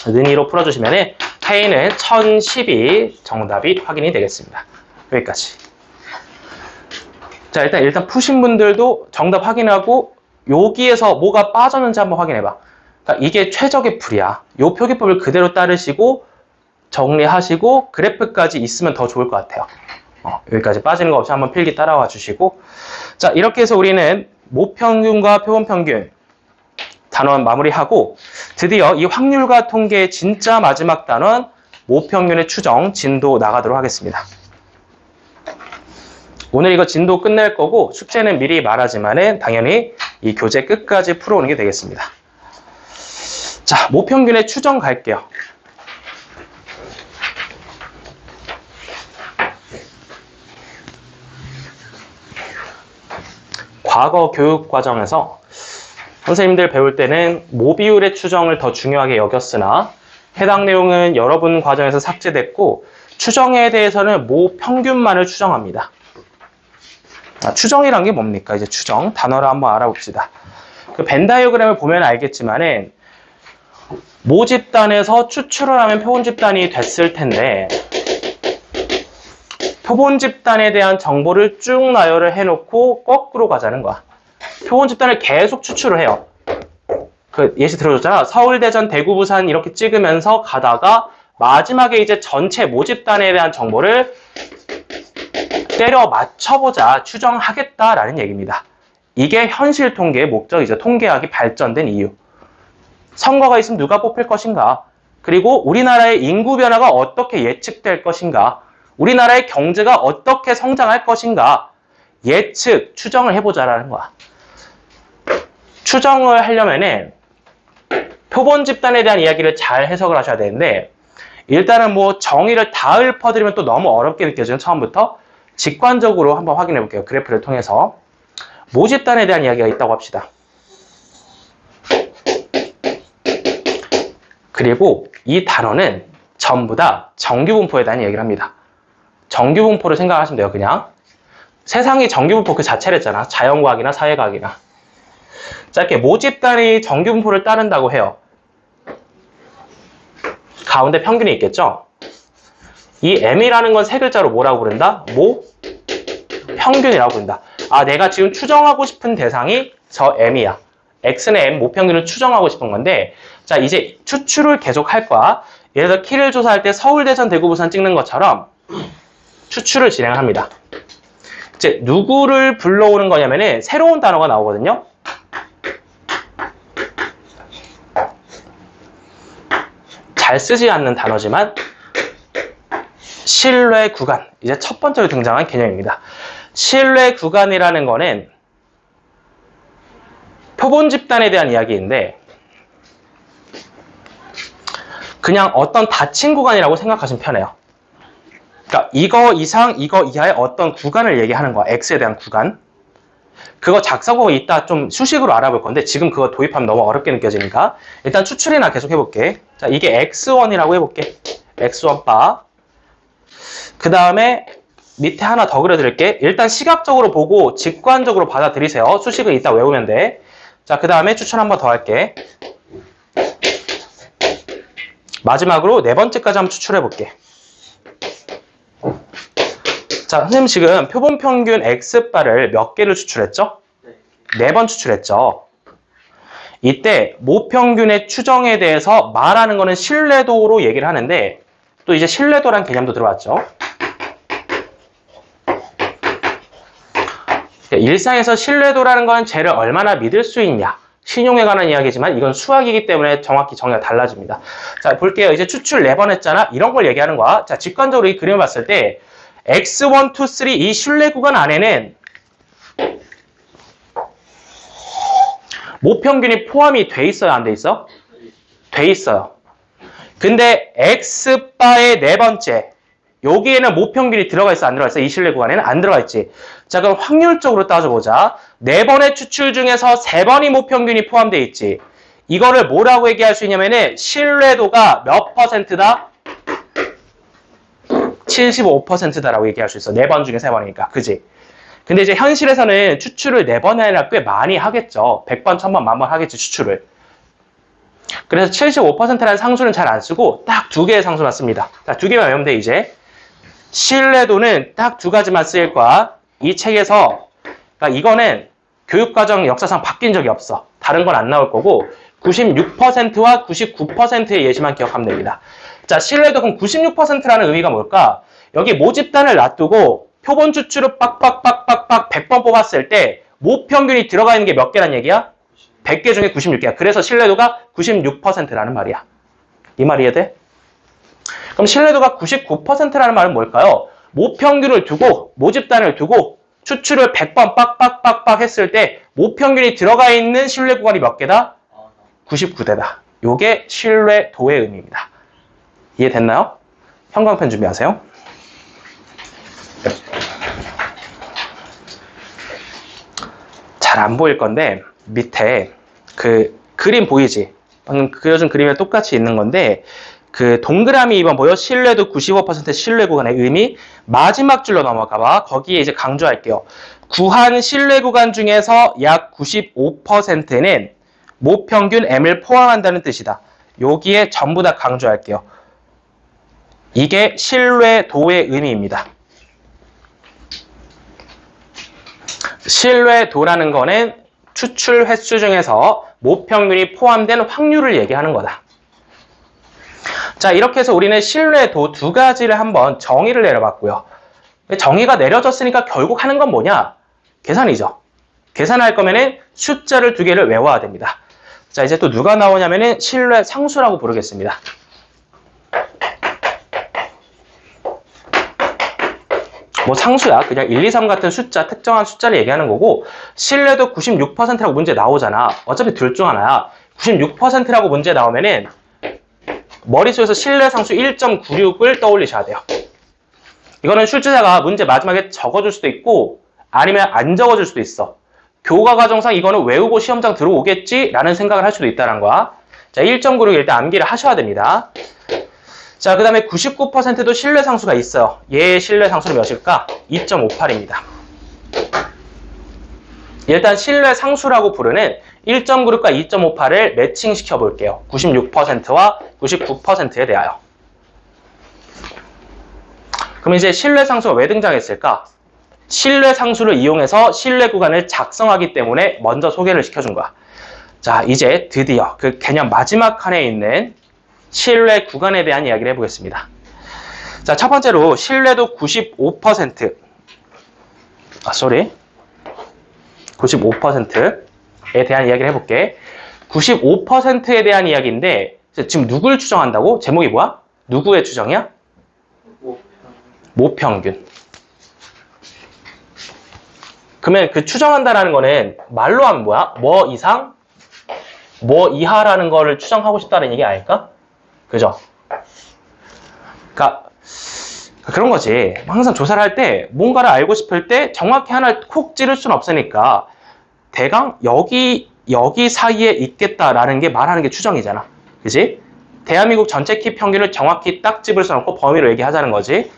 는이로 풀어주시면은 K는 1012 정답이 확인이 되겠습니다. 여기까지. 자, 일단 푸신 분들도 정답 확인하고 여기에서 뭐가 빠졌는지 한번 확인해봐. 그러니까 이게 최적의 풀이야. 요 표기법을 그대로 따르시고 정리하시고 그래프까지 있으면 더 좋을 것 같아요. 여기까지 빠지는 거 없이 한번 필기 따라와 주시고. 자, 이렇게 해서 우리는 모평균과 표본평균 단원 마무리하고 드디어 이 확률과 통계의 진짜 마지막 단원 모평균의 추정 진도 나가도록 하겠습니다. 오늘 이거 진도 끝낼 거고 숙제는 미리 말하지만은 당연히 이 교재 끝까지 풀어오는 게 되겠습니다. 자, 모평균의 추정 갈게요. 과거 교육 과정에서 선생님들 배울 때는 모비율의 추정을 더 중요하게 여겼으나 해당 내용은 여러분 과정에서 삭제됐고 추정에 대해서는 모평균만을 추정합니다. 추정이란 게 뭡니까? 이제 추정 단어를 한번 알아봅시다. 그 벤 다이어그램을 보면 알겠지만은 모집단에서 추출을 하면 표본 집단이 됐을 텐데 표본 집단에 대한 정보를 쭉 나열을 해놓고 거꾸로 가자는 거야. 표본 집단을 계속 추출을 해요. 그 예시 들어줬잖아. 서울, 대전, 대구, 부산 이렇게 찍으면서 가다가 마지막에 이제 전체 모집단에 대한 정보를 때려 맞춰보자, 추정하겠다라는 얘기입니다. 이게 현실 통계의 목적이죠. 통계학이 발전된 이유. 선거가 있으면 누가 뽑힐 것인가? 그리고 우리나라의 인구 변화가 어떻게 예측될 것인가? 우리나라의 경제가 어떻게 성장할 것인가? 예측, 추정을 해보자라는 거야. 추정을 하려면은 표본 집단에 대한 이야기를 잘 해석을 하셔야 되는데 일단은 뭐 정의를 다 읊어드리면 또 너무 어렵게 느껴지는 처음부터 직관적으로 한번 확인해 볼게요. 그래프를 통해서 모집단에 대한 이야기가 있다고 합시다. 그리고 이 단어는 전부 다 정규분포에 대한 이야기를 합니다. 정규분포를 생각하시면 돼요. 그냥 세상이 정규분포 그 자체를 했잖아. 자연과학이나 사회과학이나. 자, 이렇게 모집단이 정규분포를 따른다고 해요. 가운데 평균이 있겠죠? 이 M이라는 건 세 글자로 뭐라고 부른다? 모평균이라고 부른다. 아, 내가 지금 추정하고 싶은 대상이 저 M이야. X는 M, 모평균을 추정하고 싶은 건데 자, 이제 추출을 계속 할 거야. 예를 들어 키를 조사할 때 서울, 대전, 대구, 부산 찍는 것처럼 추출을 진행합니다. 이제 누구를 불러오는 거냐면은 새로운 단어가 나오거든요. 잘 쓰지 않는 단어지만 신뢰 구간. 이제 첫 번째로 등장한 개념입니다. 신뢰 구간이라는 거는 표본 집단에 대한 이야기인데 그냥 어떤 닫힌 구간이라고 생각하시면 편해요. 그러니까 이거 이상, 이거 이하의 어떤 구간을 얘기하는 거야. X에 대한 구간. 그거 작성하고 이따 좀 수식으로 알아볼 건데 지금 그거 도입하면 너무 어렵게 느껴지니까 일단 추출이나 계속 해볼게. 자, 이게 X1이라고 해볼게. X1 바. 그 다음에 밑에 하나 더 그려드릴게. 일단 시각적으로 보고 직관적으로 받아들이세요. 수식은 이따 외우면 돼. 자, 그 다음에 추천 한번 더 할게. 마지막으로 네 번째까지 한번 추출해 볼게. 자, 선생님 지금 표본 평균 X바를 몇 개를 추출했죠? 네 번 추출했죠. 이때 모평균의 추정에 대해서 말하는 거는 신뢰도로 얘기를 하는데 또 이제 신뢰도란 개념도 들어왔죠. 일상에서 신뢰도라는 건 쟤를 얼마나 믿을 수 있냐. 신용에 관한 이야기지만 이건 수학이기 때문에 정확히 정의가 달라집니다. 자, 볼게요. 이제 추출 4번 했잖아. 이런 걸 얘기하는 거야. 자, 직관적으로 이 그림을 봤을 때 X1, 2, 3 이 신뢰 구간 안에는 모평균이 포함이 돼 있어요? 안 돼 있어? 돼 있어요. 근데 X바의 네 번째 여기에는 모평균이 들어가 있어? 안 들어가 있어? 이 신뢰 구간에는 안 들어가 있지. 자, 그럼 확률적으로 따져보자. 4번의 추출 중에서 3번이 모평균이 포함되어 있지. 이거를 뭐라고 얘기할 수 있냐면은 신뢰도가 몇 퍼센트다? 75%다라고 얘기할 수 있어. 4번 중에 3번이니까. 그지? 근데 이제 현실에서는 추출을 4번이 아니라 꽤 많이 하겠죠. 100번, 1000번, 만번 하겠지, 추출을. 그래서 75%라는 상수는 잘 안 쓰고 딱 2개의 상수만 씁니다. 자, 2개만 외우면 돼, 이제. 신뢰도는 딱 2가지만 쓰일 거야. 이 책에서, 그러니까 이거는 교육과정 역사상 바뀐 적이 없어. 다른 건 안 나올 거고 96%와 99%의 예시만 기억하면 됩니다. 자, 신뢰도 그럼 96%라는 의미가 뭘까? 여기 모집단을 놔두고 표본 추출을 빡빡빡빡빡 100번 뽑았을 때 모평균이 들어가 있는 게 몇 개란 얘기야? 100개 중에 96개야. 그래서 신뢰도가 96%라는 말이야. 이 말 이해돼? 그럼 신뢰도가 99%라는 말은 뭘까요? 모평균을 두고 모집단을 두고 추출을 100번 빡빡빡빡 했을 때 모평균이 들어가 있는 신뢰 구간이 몇 개다? 99대다. 요게 신뢰도의 의미입니다. 이해됐나요? 형광펜 준비하세요. 잘 안 보일 건데 밑에 그 그림 보이지? 방금 그려준 그림에 똑같이 있는 건데 그 동그라미 2번 보여? 신뢰도 95% 신뢰 구간의 의미. 마지막 줄로 넘어가봐. 거기에 이제 강조할게요. 구한 신뢰 구간 중에서 약 95%는 모평균 M을 포함한다는 뜻이다. 여기에 전부 다 강조할게요. 이게 신뢰도의 의미입니다. 신뢰도라는 거는 추출 횟수 중에서 모평균이 포함된 확률을 얘기하는 거다. 자, 이렇게 해서 우리는 신뢰도 2가지를 한번 정의를 내려봤고요. 정의가 내려졌으니까 결국 하는 건 뭐냐? 계산이죠. 계산할 거면은 숫자를 2개를 외워야 됩니다. 자, 이제 또 누가 나오냐면은 신뢰 상수라고 부르겠습니다. 뭐 상수야. 그냥 1, 2, 3 같은 숫자, 특정한 숫자를 얘기하는 거고 신뢰도 96%라고 문제 나오잖아. 어차피 둘 중 하나야. 96%라고 문제 나오면은 머릿속에서 신뢰 상수 1.96을 떠올리셔야 돼요. 이거는 출제자가 문제 마지막에 적어줄 수도 있고 아니면 안 적어줄 수도 있어. 교과 과정상 이거는 외우고 시험장 들어오겠지라는 생각을 할 수도 있다는 거야. 자, 1.96 일단 암기를 하셔야 됩니다. 자, 그 다음에 99%도 신뢰 상수가 있어요. 얘의 신뢰 상수는 몇일까? 2.58입니다. 일단 신뢰 상수라고 부르는 1.96과 2.58을 매칭시켜 볼게요. 96%와 99%에 대하여. 그럼 이제 신뢰 상수가 왜 등장했을까? 신뢰 상수를 이용해서 신뢰 구간을 작성하기 때문에 먼저 소개를 시켜준 거야. 자, 이제 드디어 그 개념 마지막 칸에 있는 신뢰 구간에 대한 이야기를 해보겠습니다. 자, 첫 번째로 신뢰도 95%에 대한 이야기를 해볼게. 95%에 대한 이야기인데 지금 누굴 추정한다고? 제목이 뭐야? 누구의 추정이야? 모평균. 그러면 그 추정한다라는 거는 말로 하면 뭐야? 뭐 이상? 뭐 이하라는 거를 추정하고 싶다는 얘기 아닐까? 그죠? 그러니까 그런 거지. 항상 조사를 할 때 뭔가를 알고 싶을 때 정확히 하나를 콕 찌를 수는 없으니까 대강 여기 사이에 있겠다라는 게 말하는 게 추정이잖아. 그지? 대한민국 전체 키 평균을 정확히 딱 집을 써놓고 범위를 얘기하자는 거지.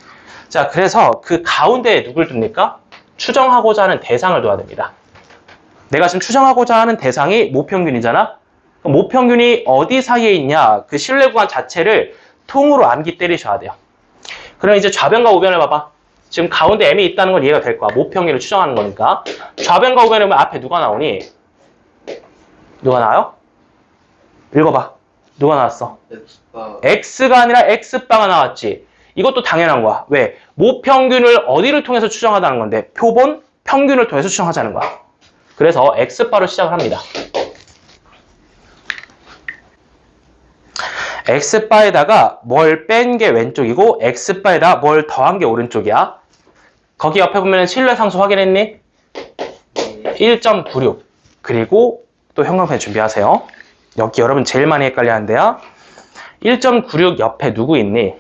자, 그래서 그 가운데에 누굴 둡니까? 추정하고자 하는 대상을 둬야 됩니다. 내가 지금 추정하고자 하는 대상이 모평균이잖아? 그럼 모평균이 어디 사이에 있냐? 그 신뢰 구간 자체를 통으로 암기 때리셔야 돼요. 그럼 이제 좌변과 우변을 봐봐. 지금 가운데 m이 있다는 건 이해가 될 거야. 모평균을 추정하는 거니까. 좌변과 우변을 보면 앞에 누가 나오니? 누가 나와요? 읽어봐. 누가 나왔어? x가 아니라 x바가 나왔지. 이것도 당연한 거야. 왜? 모평균을 어디를 통해서 추정하자는 건데 표본, 평균을 통해서 추정하자는 거야. 그래서 x바로 시작을 합니다. x바에다가 뭘 뺀 게 왼쪽이고 x바에다 뭘 더한 게 오른쪽이야. 거기 옆에 보면 신뢰상수 확인했니? 1.96. 그리고 또 형광펜 준비하세요. 여기 여러분 제일 많이 헷갈려하는데요. 1.96 옆에 누구 있니?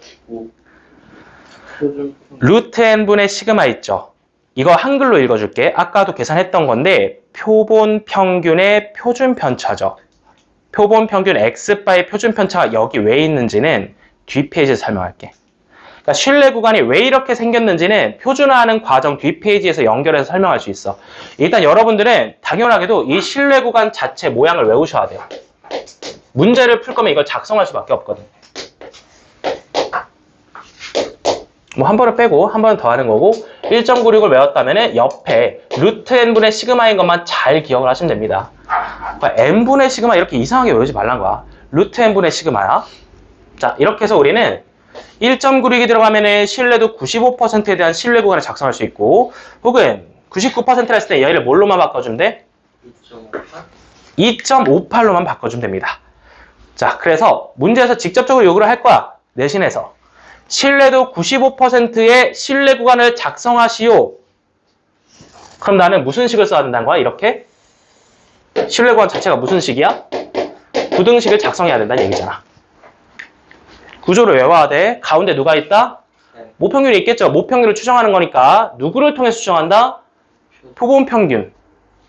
루트 n분의 시그마 있죠? 이거 한글로 읽어줄게. 아까도 계산했던 건데 표본 평균의 표준 편차죠. 표본 평균 x바의 표준 편차가 여기 왜 있는지는 뒷페이지에서 설명할게. 그러니까 신뢰 구간이 왜 이렇게 생겼는지는 표준화하는 과정 뒷페이지에서 연결해서 설명할 수 있어. 일단 여러분들은 당연하게도 이 신뢰 구간 자체 모양을 외우셔야 돼요. 문제를 풀 거면 이걸 작성할 수밖에 없거든. 뭐 한 번을 빼고 한 번은 더하는 거고 1.96을 외웠다면 옆에 루트 n분의 시그마인 것만 잘 기억을 하시면 됩니다. 그러니까 n분의 시그마 이렇게 이상하게 외우지 말란 거야. 루트 n분의 시그마야. 자, 이렇게 해서 우리는 1.96이 들어가면 신뢰도 95%에 대한 신뢰 구간을 작성할 수 있고 혹은 99%라 했을 때 얘를 뭘로만 바꿔주면 돼? 2.58로만 바꿔주면 됩니다. 자, 그래서 문제에서 직접적으로 요구를 할 거야. 내신에서. 신뢰도 95%의 신뢰 구간을 작성하시오. 그럼 나는 무슨 식을 써야 된다는 거야? 이렇게? 신뢰 구간 자체가 무슨 식이야? 부등식을 작성해야 된다는 얘기잖아. 구조를 외워야 돼. 가운데 누가 있다? 모평균이 있겠죠. 모평균을 추정하는 거니까 누구를 통해서 추정한다? 표본 평균.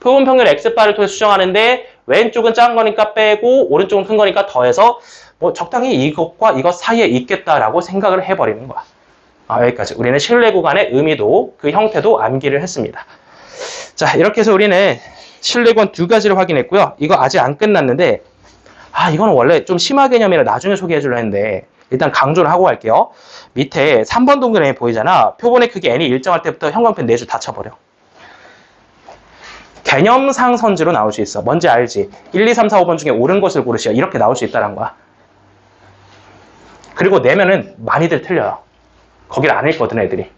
표본 평균 x바를 통해서 추정하는데 왼쪽은 작은 거니까 빼고 오른쪽은 큰 거니까 더해서 뭐 적당히 이것과 이것 사이에 있겠다라고 생각을 해버리는 거야. 여기까지. 우리는 신뢰 구간의 의미도 그 형태도 암기를 했습니다. 자, 이렇게 해서 우리는 신뢰 구간 두 가지를 확인했고요. 이거 아직 안 끝났는데 이거는 원래 좀 심화 개념이라 나중에 소개해 주려 했는데 일단 강조를 하고 갈게요. 밑에 3번 동그라미 보이잖아. 표본의 크기 n이 일정할 때부터 형광펜 4줄 다 쳐버려. 개념상 선지로 나올 수 있어. 뭔지 알지? 1, 2, 3, 4, 5번 중에 옳은 것을 고르시오. 이렇게 나올 수 있다는 거야. 그리고 내면은 많이들 틀려요. 거기를 안 읽거든 애들이.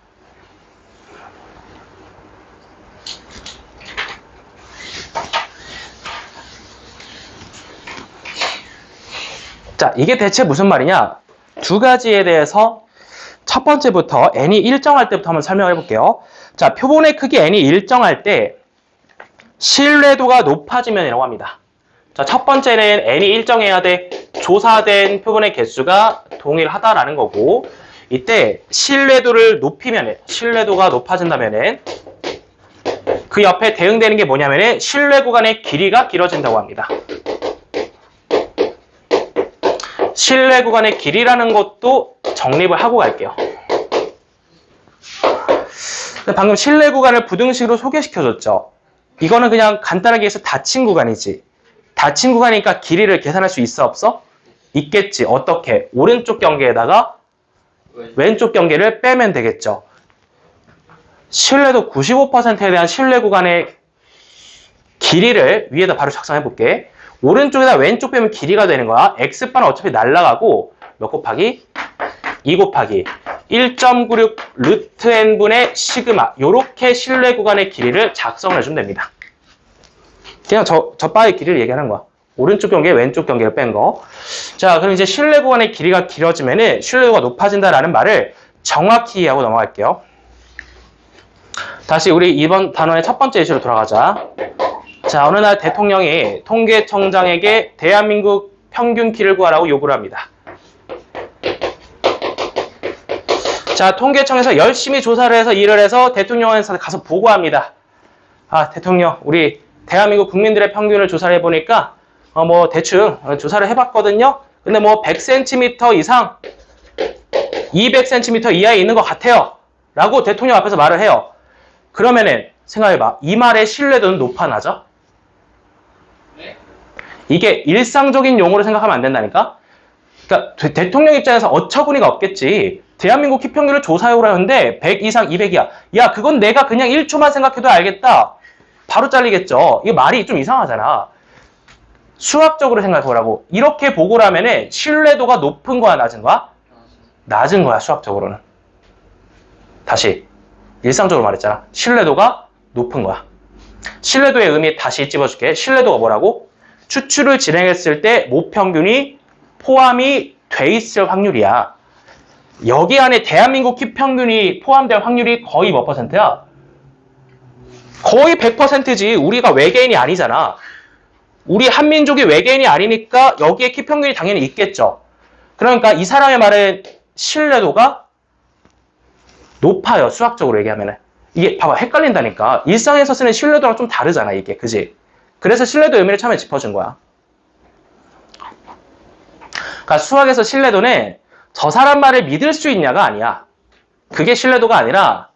자, 이게 대체 무슨 말이냐? 두 가지에 대해서 첫 번째부터 n이 일정할 때부터 한번 설명해 볼게요. 자, 표본의 크기 n이 일정할 때 신뢰도가 높아지면이라고 합니다. 자, 첫 번째는 n이 일정해야 돼. 조사된 표본의 개수가 동일하다라는 거고 이때 신뢰도를 높이면 신뢰도가 높아진다면은 그 옆에 대응되는 게 뭐냐면은 신뢰 구간의 길이가 길어진다고 합니다. 신뢰 구간의 길이라는 것도 정립을 하고 갈게요. 방금 신뢰 구간을 부등식으로 소개시켜줬죠. 이거는 그냥 간단하게 해서 닫힌 구간이지. 닫힌 구간이니까 길이를 계산할 수 있어 없어? 있겠지. 어떻게? 오른쪽 경계에다가 왼쪽 경계를 빼면 되겠죠. 신뢰도 95%에 대한 신뢰 구간의 길이를 위에다 바로 작성해 볼게. 오른쪽에다 왼쪽 빼면 길이가 되는 거야. x바는 어차피 날라가고 몇 곱하기? 2 곱하기 1.96 루트 n분의 시그마. 요렇게 신뢰 구간의 길이를 작성을 해주면 됩니다. 그냥 저 바의 길이를 얘기하는 거야. 오른쪽 경계, 왼쪽 경계를 뺀 거. 자, 그럼 이제 신뢰 구간의 길이가 길어지면은 신뢰도가 높아진다라는 말을 정확히 이해하고 넘어갈게요. 다시 우리 이번 단원의 첫 번째 이슈로 돌아가자. 자, 어느 날 대통령이 통계청장에게 대한민국 평균 키를 구하라고 요구를 합니다. 자, 통계청에서 열심히 조사를 해서 일을 해서 대통령한테 가서 보고합니다. 대통령, 우리 대한민국 국민들의 평균을 조사를 해보니까 뭐 대충 조사를 해봤거든요. 근데 뭐 100cm 이상, 200cm 이하에 있는 것 같아요. 라고 대통령 앞에서 말을 해요. 그러면은 생각해봐. 이 말의 신뢰도는 높아 낮아? 네? 이게 일상적인 용어로 생각하면 안 된다니까? 그러니까 대통령 입장에서 어처구니가 없겠지. 대한민국 키평균을 조사해오라 하는데 100 이상 200이야. 야, 그건 내가 그냥 1초만 생각해도 알겠다. 바로 잘리겠죠. 이거 말이 좀 이상하잖아. 수학적으로 생각해보라고. 이렇게 보고를 하면은 신뢰도가 높은 거야, 낮은 거야? 낮은 거야, 수학적으로는. 다시 일상적으로 말했잖아. 신뢰도가 높은 거야. 신뢰도의 의미 다시 찝어줄게. 신뢰도가 뭐라고? 추출을 진행했을 때 모평균이 포함이 돼 있을 확률이야. 여기 안에 대한민국 키평균이 포함될 확률이 거의 몇 퍼센트야? 거의 100%지. 우리가 외계인이 아니잖아. 우리 한민족이 외계인이 아니니까 여기에 키평균이 당연히 있겠죠. 그러니까 이 사람의 말은 신뢰도가 높아요. 수학적으로 얘기하면은. 이게 봐봐, 헷갈린다니까. 일상에서 쓰는 신뢰도랑 좀 다르잖아, 이게. 그지? 그래서 신뢰도 의미를 처음에 짚어준 거야. 그러니까 수학에서 신뢰도는 저 사람 말을 믿을 수 있냐가 아니야. 그게 신뢰도가 아니라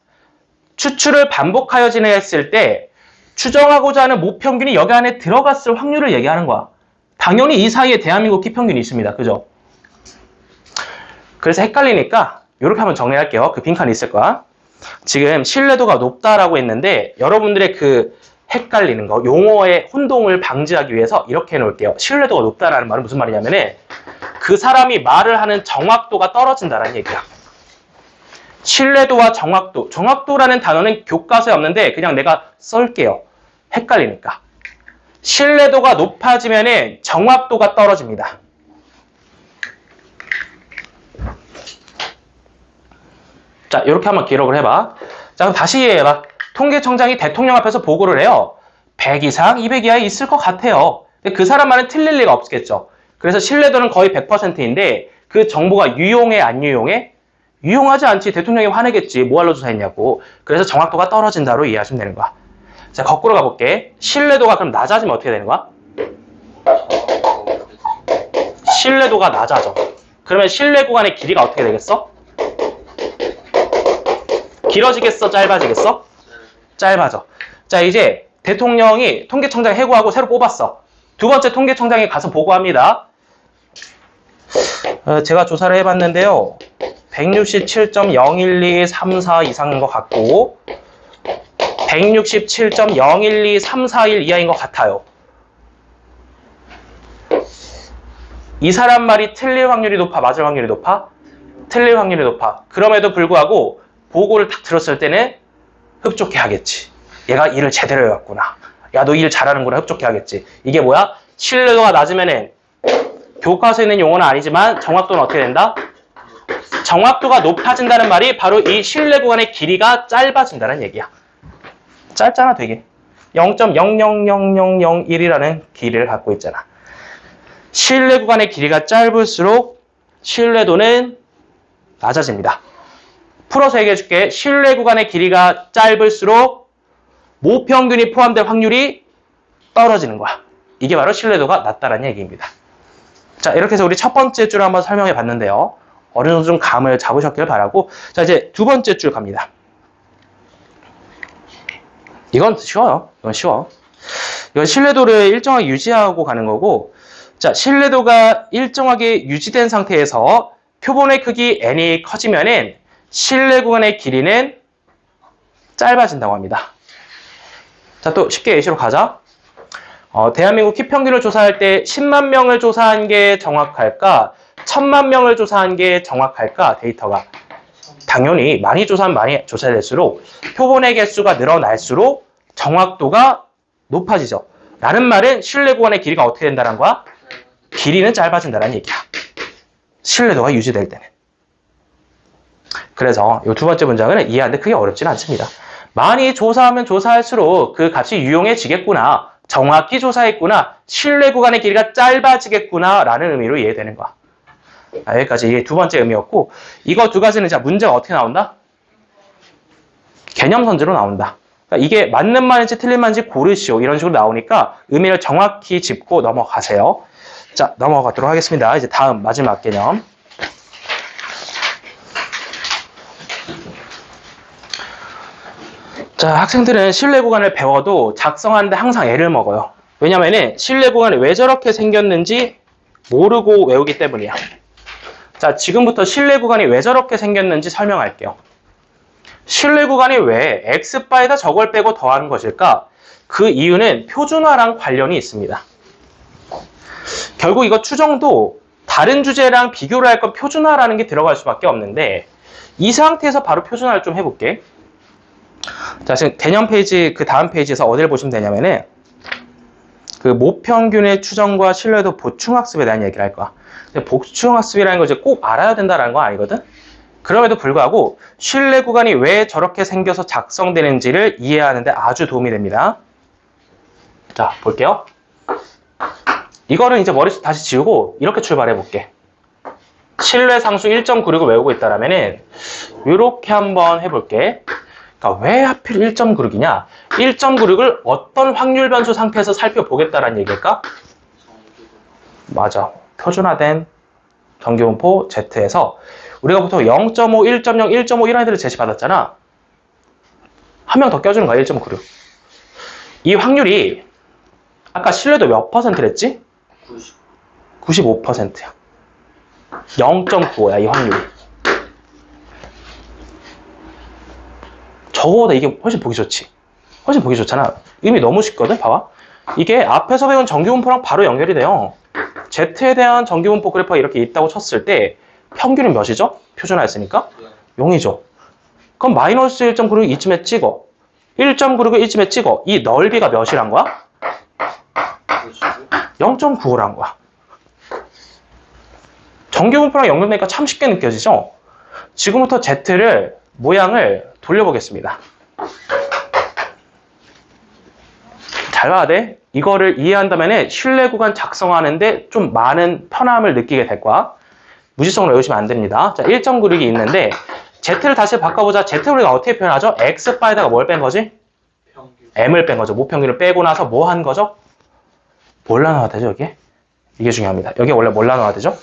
추출을 반복하여 진행했을 때 추정하고자 하는 모평균이 여기 안에 들어갔을 확률을 얘기하는 거야. 당연히 이 사이에 대한민국 키평균이 있습니다. 그죠? 그래서 헷갈리니까 이렇게 한번 정리할게요. 그 빈칸이 있을 거야. 지금 신뢰도가 높다라고 했는데 여러분들의 그 헷갈리는 거, 용어의 혼동을 방지하기 위해서 이렇게 해놓을게요. 신뢰도가 높다라는 말은 무슨 말이냐면은 그 사람이 말을 하는 정확도가 떨어진다는 얘기야. 신뢰도와 정확도. 정확도라는 단어는 교과서에 없는데 그냥 내가 쓸게요. 헷갈리니까. 신뢰도가 높아지면은 정확도가 떨어집니다. 자, 이렇게 한번 기록을 해봐. 자, 그럼 다시 이해해봐. 통계청장이 대통령 앞에서 보고를 해요. 100 이상, 200 이하에 있을 것 같아요. 근데 그 사람 말은 틀릴 리가 없겠죠. 그래서 신뢰도는 거의 100%인데 그 정보가 유용해, 안 유용해? 유용하지 않지. 대통령이 화내겠지. 뭐하러 조사했냐고. 그래서 정확도가 떨어진다로 이해하시면 되는 거야. 자, 거꾸로 가볼게. 신뢰도가 그럼 낮아지면 어떻게 되는 거야? 신뢰도가 낮아져. 그러면 신뢰 구간의 길이가 어떻게 되겠어? 길어지겠어? 짧아지겠어? 짧아져. 자, 이제 대통령이 통계청장 해고하고 새로 뽑았어. 두 번째 통계청장이 가서 보고합니다. 제가 조사를 해봤는데요. 167.01234 이상인 것 같고 167.012341 이하인 것 같아요. 이 사람 말이 틀릴 확률이 높아? 맞을 확률이 높아? 틀릴 확률이 높아. 그럼에도 불구하고 보고를 딱 들었을 때는 흡족해 하겠지. 얘가 일을 제대로 해왔구나. 야, 너 일 잘하는구나. 흡족해 하겠지. 이게 뭐야? 신뢰도가 낮으면은 교과서에 있는 용어는 아니지만 정확도는 어떻게 된다? 정확도가 높아진다는 말이 바로 이 신뢰 구간의 길이가 짧아진다는 얘기야. 짧잖아, 되게. 0.000001이라는 길이를 갖고 있잖아. 신뢰 구간의 길이가 짧을수록 신뢰도는 낮아집니다. 풀어서 얘기해줄게. 신뢰 구간의 길이가 짧을수록 모평균이 포함될 확률이 떨어지는 거야. 이게 바로 신뢰도가 낮다는 얘기입니다. 자, 이렇게 해서 우리 첫 번째 줄을 한번 설명해 봤는데요. 어느 정도 좀 감을 잡으셨길 바라고. 자, 이제 두 번째 줄 갑니다. 이건 쉬워요. 이건 쉬워. 이건 신뢰도를 일정하게 유지하고 가는 거고, 자, 신뢰도가 일정하게 유지된 상태에서 표본의 크기 n이 커지면은 신뢰 구간의 길이는 짧아진다고 합니다. 자, 또 쉽게 예시로 가자. 대한민국 키평균을 조사할 때 10만 명을 조사한 게 정확할까? 1000만 명을 조사한 게 정확할까? 데이터가. 당연히 많이 조사하면 많이 조사될수록 표본의 개수가 늘어날수록 정확도가 높아지죠. 라는 말은 신뢰 구간의 길이가 어떻게 된다는 거야? 길이는 짧아진다는 얘기야. 신뢰도가 유지될 때는. 그래서 이 두 번째 문장은 이해하는데 크게 어렵지는 않습니다. 많이 조사하면 조사할수록 그 값이 유용해지겠구나. 정확히 조사했구나. 신뢰 구간의 길이가 짧아지겠구나. 라는 의미로 이해되는 거야. 여기까지 이게 두 번째 의미였고, 이거 두 가지는 자, 문제가 어떻게 나온다? 개념 선지로 나온다. 그러니까 이게 맞는 말인지 틀린 말인지 고르시오. 이런 식으로 나오니까 의미를 정확히 짚고 넘어가세요. 자, 넘어가도록 하겠습니다. 이제 다음 마지막 개념. 자, 학생들은 실내 구간을 배워도 작성하는데 항상 애를 먹어요. 왜냐면은 실내 구간이 왜 저렇게 생겼는지 모르고 외우기 때문이야. 자, 지금부터 실내 구간이 왜 저렇게 생겼는지 설명할게요. 실내 구간이 왜 x바에다 저걸 빼고 더하는 것일까? 그 이유는 표준화랑 관련이 있습니다. 결국 이거 추정도 다른 주제랑 비교를 할 건 표준화라는 게 들어갈 수밖에 없는데 이 상태에서 바로 표준화를 좀 해볼게. 자, 지금 개념 페이지 그 다음 페이지에서 어디를 보시면 되냐면은 그 모평균의 추정과 신뢰도 보충학습에 대한 얘기를 할 거야. 근데 보충학습이라는 걸 이제 꼭 알아야 된다는 건 아니거든? 그럼에도 불구하고 신뢰 구간이 왜 저렇게 생겨서 작성되는지를 이해하는데 아주 도움이 됩니다. 자, 볼게요. 이거는 이제 머릿속 다시 지우고 이렇게 출발해 볼게. 신뢰 상수 1.96을 외우고 있다라면은 이렇게 한번 해볼게. 그러니까 왜 하필 1.96이냐? 1.96을 어떤 확률 변수 상태에서 살펴보겠다라는 얘기일까? 맞아. 표준화된 정기분포 Z에서 우리가 보통 0.5, 1.0, 1.5 이런 애들을 제시받았잖아. 한 명 더 껴주는 거야, 1.96. 이 확률이 아까 신뢰도 몇 %랬지? 95%야. 0.95야, 이 확률이. 저거보다 이게 훨씬 보기 좋지. 훨씬 보기 좋잖아. 의미 너무 쉽거든, 봐봐. 이게 앞에서 배운 정기분포랑 바로 연결이 돼요. Z에 대한 정기분포 그래프가 이렇게 있다고 쳤을 때 평균은 몇이죠? 표준화했으니까? 0이죠. 그럼 마이너스 1.96 이쯤에 찍어. 1.96을 이쯤에 찍어. 이 넓이가 몇이란 거야? 0.95란 거야. 정기분포랑 연결되니까 참 쉽게 느껴지죠? 지금부터 Z를 모양을 돌려보겠습니다. 잘 봐야 돼. 이거를 이해한다면 신뢰 구간 작성하는데 좀 많은 편함을 느끼게 될 거야. 무지성으로 외우시면 안 됩니다. 자, 1.96이 있는데 Z를 다시 바꿔보자. Z를 우리가 어떻게 표현하죠? X바에다가 뭘 뺀 거지? M을 뺀 거죠. 모평균을 빼고 나서 뭐 한 거죠? 뭘 나눠야 되죠, 여기? 이게 중요합니다. 여기 원래 뭘 나눠야 되죠?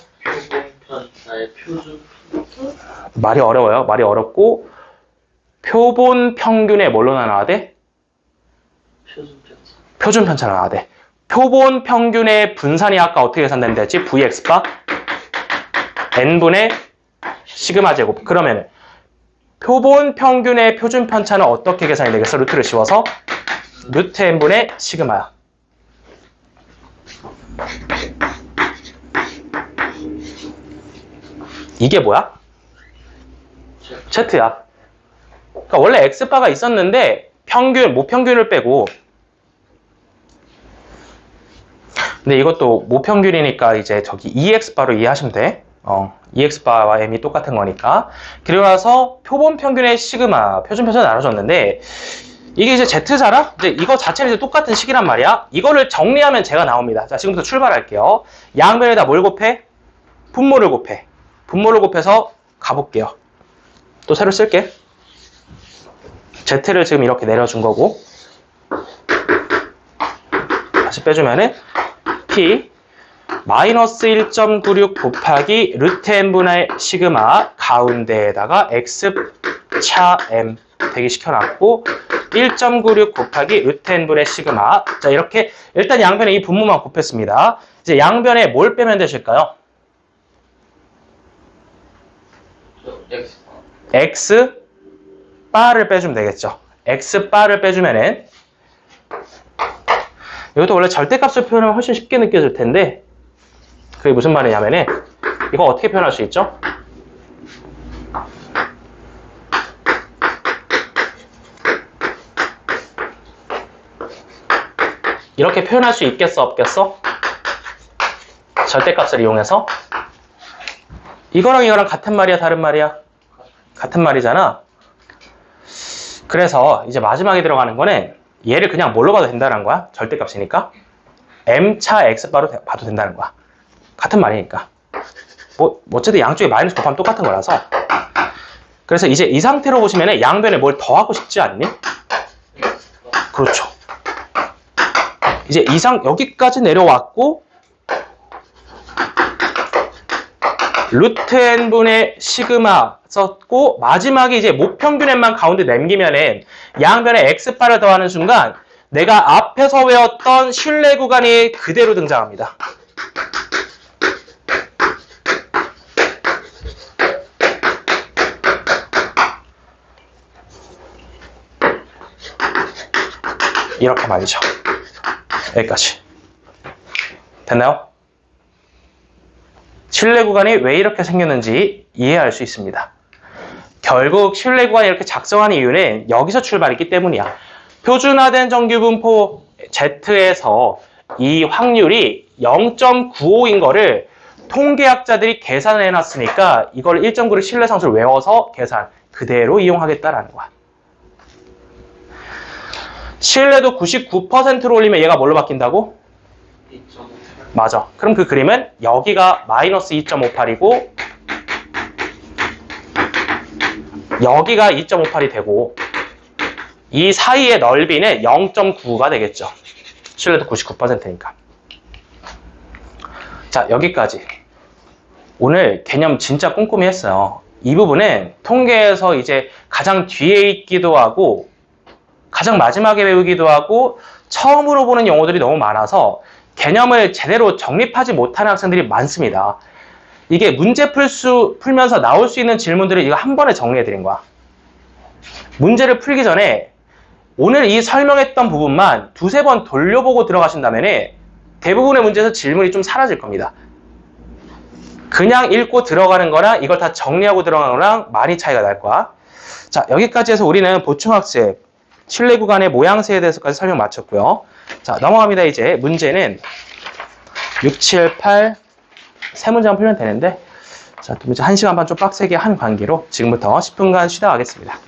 말이 어려워요. 말이 어렵고 표본 평균에 뭘로 나눠야 돼? 표준 편차로 나눠야 돼. 표본 평균의 분산이 아까 어떻게 계산된다 했지? Vx바 n분의 시그마 제곱. 그러면 표본 평균의 표준 편차는 어떻게 계산이 되겠어? 루트를 씌워서 루트 n분의 시그마야. 이게 뭐야? Z야. 그러니까 원래 X바가 있었는데 평균, 모평균을 빼고 근데 이것도 모평균이니까 이제 저기 EX바로 이해하시면 돼. EX바와 M이 똑같은 거니까. 그리고 나서 표본 평균의 시그마, 표준 편차가 나눠졌는데 이게 이제 Z잖아? 이제 이거 자체는 이제 똑같은 식이란 말이야. 이거를 정리하면 제가 나옵니다. 자, 지금부터 출발할게요. 양변에다 뭘 곱해? 분모를 곱해. 분모를 곱해서 가볼게요. 또 새로 쓸게. Z를 지금 이렇게 내려준 거고 다시 빼주면은 P 마이너스 1.96 곱하기 루트 n분의 시그마 가운데에다가 X차 M 대기시켜놨고 1.96 곱하기 루트 n분의 시그마. 자, 이렇게 일단 양변에 이 분모만 곱했습니다. 이제 양변에 뭘 빼면 되실까요? X 바를 빼주면 되겠죠. X 바를 빼주면은 이것도 원래 절대값을 표현하면 훨씬 쉽게 느껴질 텐데 그게 무슨 말이냐면은 이거 어떻게 표현할 수 있죠? 이렇게 표현할 수 있겠어, 없겠어? 절대값을 이용해서 이거랑 이거랑 같은 말이야, 다른 말이야? 같은 말이잖아. 그래서 이제 마지막에 들어가는 거는 얘를 그냥 뭘로 봐도 된다는 거야. 절대값이니까. M차 X바로 봐도 된다는 거야. 같은 말이니까. 뭐 어쨌든 양쪽에 마이너스 곱하면 똑같은 거라서. 그래서 이제 이 상태로 보시면 양변에 뭘 더하고 싶지 않니? 그렇죠. 이제 여기까지 내려왔고 루트 n분의 시그마 썼고 마지막에 이제 목평균 n만 가운데 남기면은 양변에 x바를 더하는 순간 내가 앞에서 외웠던 신뢰 구간이 그대로 등장합니다. 이렇게 말이죠. 여기까지. 됐나요? 신뢰 구간이 왜 이렇게 생겼는지 이해할 수 있습니다. 결국 신뢰 구간이 이렇게 작성한 이유는 여기서 출발했기 때문이야. 표준화된 정규분포 Z에서 이 확률이 0.95인 거를 통계학자들이 계산을 해놨으니까 이걸 1.9를 신뢰상수를 외워서 계산 그대로 이용하겠다라는 거야. 신뢰도 99%로 올리면 얘가 뭘로 바뀐다고? 2.5. 맞아. 그럼 그 그림은 여기가 마이너스 2.58이고 여기가 2.58이 되고 이 사이의 넓이는 0.9가 되겠죠. 신뢰도 99%니까. 자, 여기까지. 오늘 개념 진짜 꼼꼼히 했어요. 이 부분은 통계에서 이제 가장 뒤에 있기도 하고 가장 마지막에 배우기도 하고 처음으로 보는 용어들이 너무 많아서 개념을 제대로 정립하지 못하는 학생들이 많습니다. 이게 문제 풀면서 나올 수 있는 질문들을 이거 한 번에 정리해드린 거야. 문제를 풀기 전에 오늘 이 설명했던 부분만 두세 번 돌려보고 들어가신다면 대부분의 문제에서 질문이 좀 사라질 겁니다. 그냥 읽고 들어가는 거랑 이걸 다 정리하고 들어가는 거랑 많이 차이가 날 거야. 자, 여기까지 해서 우리는 보충학습, 신뢰 구간의 모양새에 대해서까지 설명 마쳤고요. 자, 넘어갑니다. 이제 문제는 6, 7, 8 세 문제만 풀면 되는데 자, 두 문제 1시간 반 좀 빡세게 한 관계로 지금부터 10분간 쉬다 가겠습니다.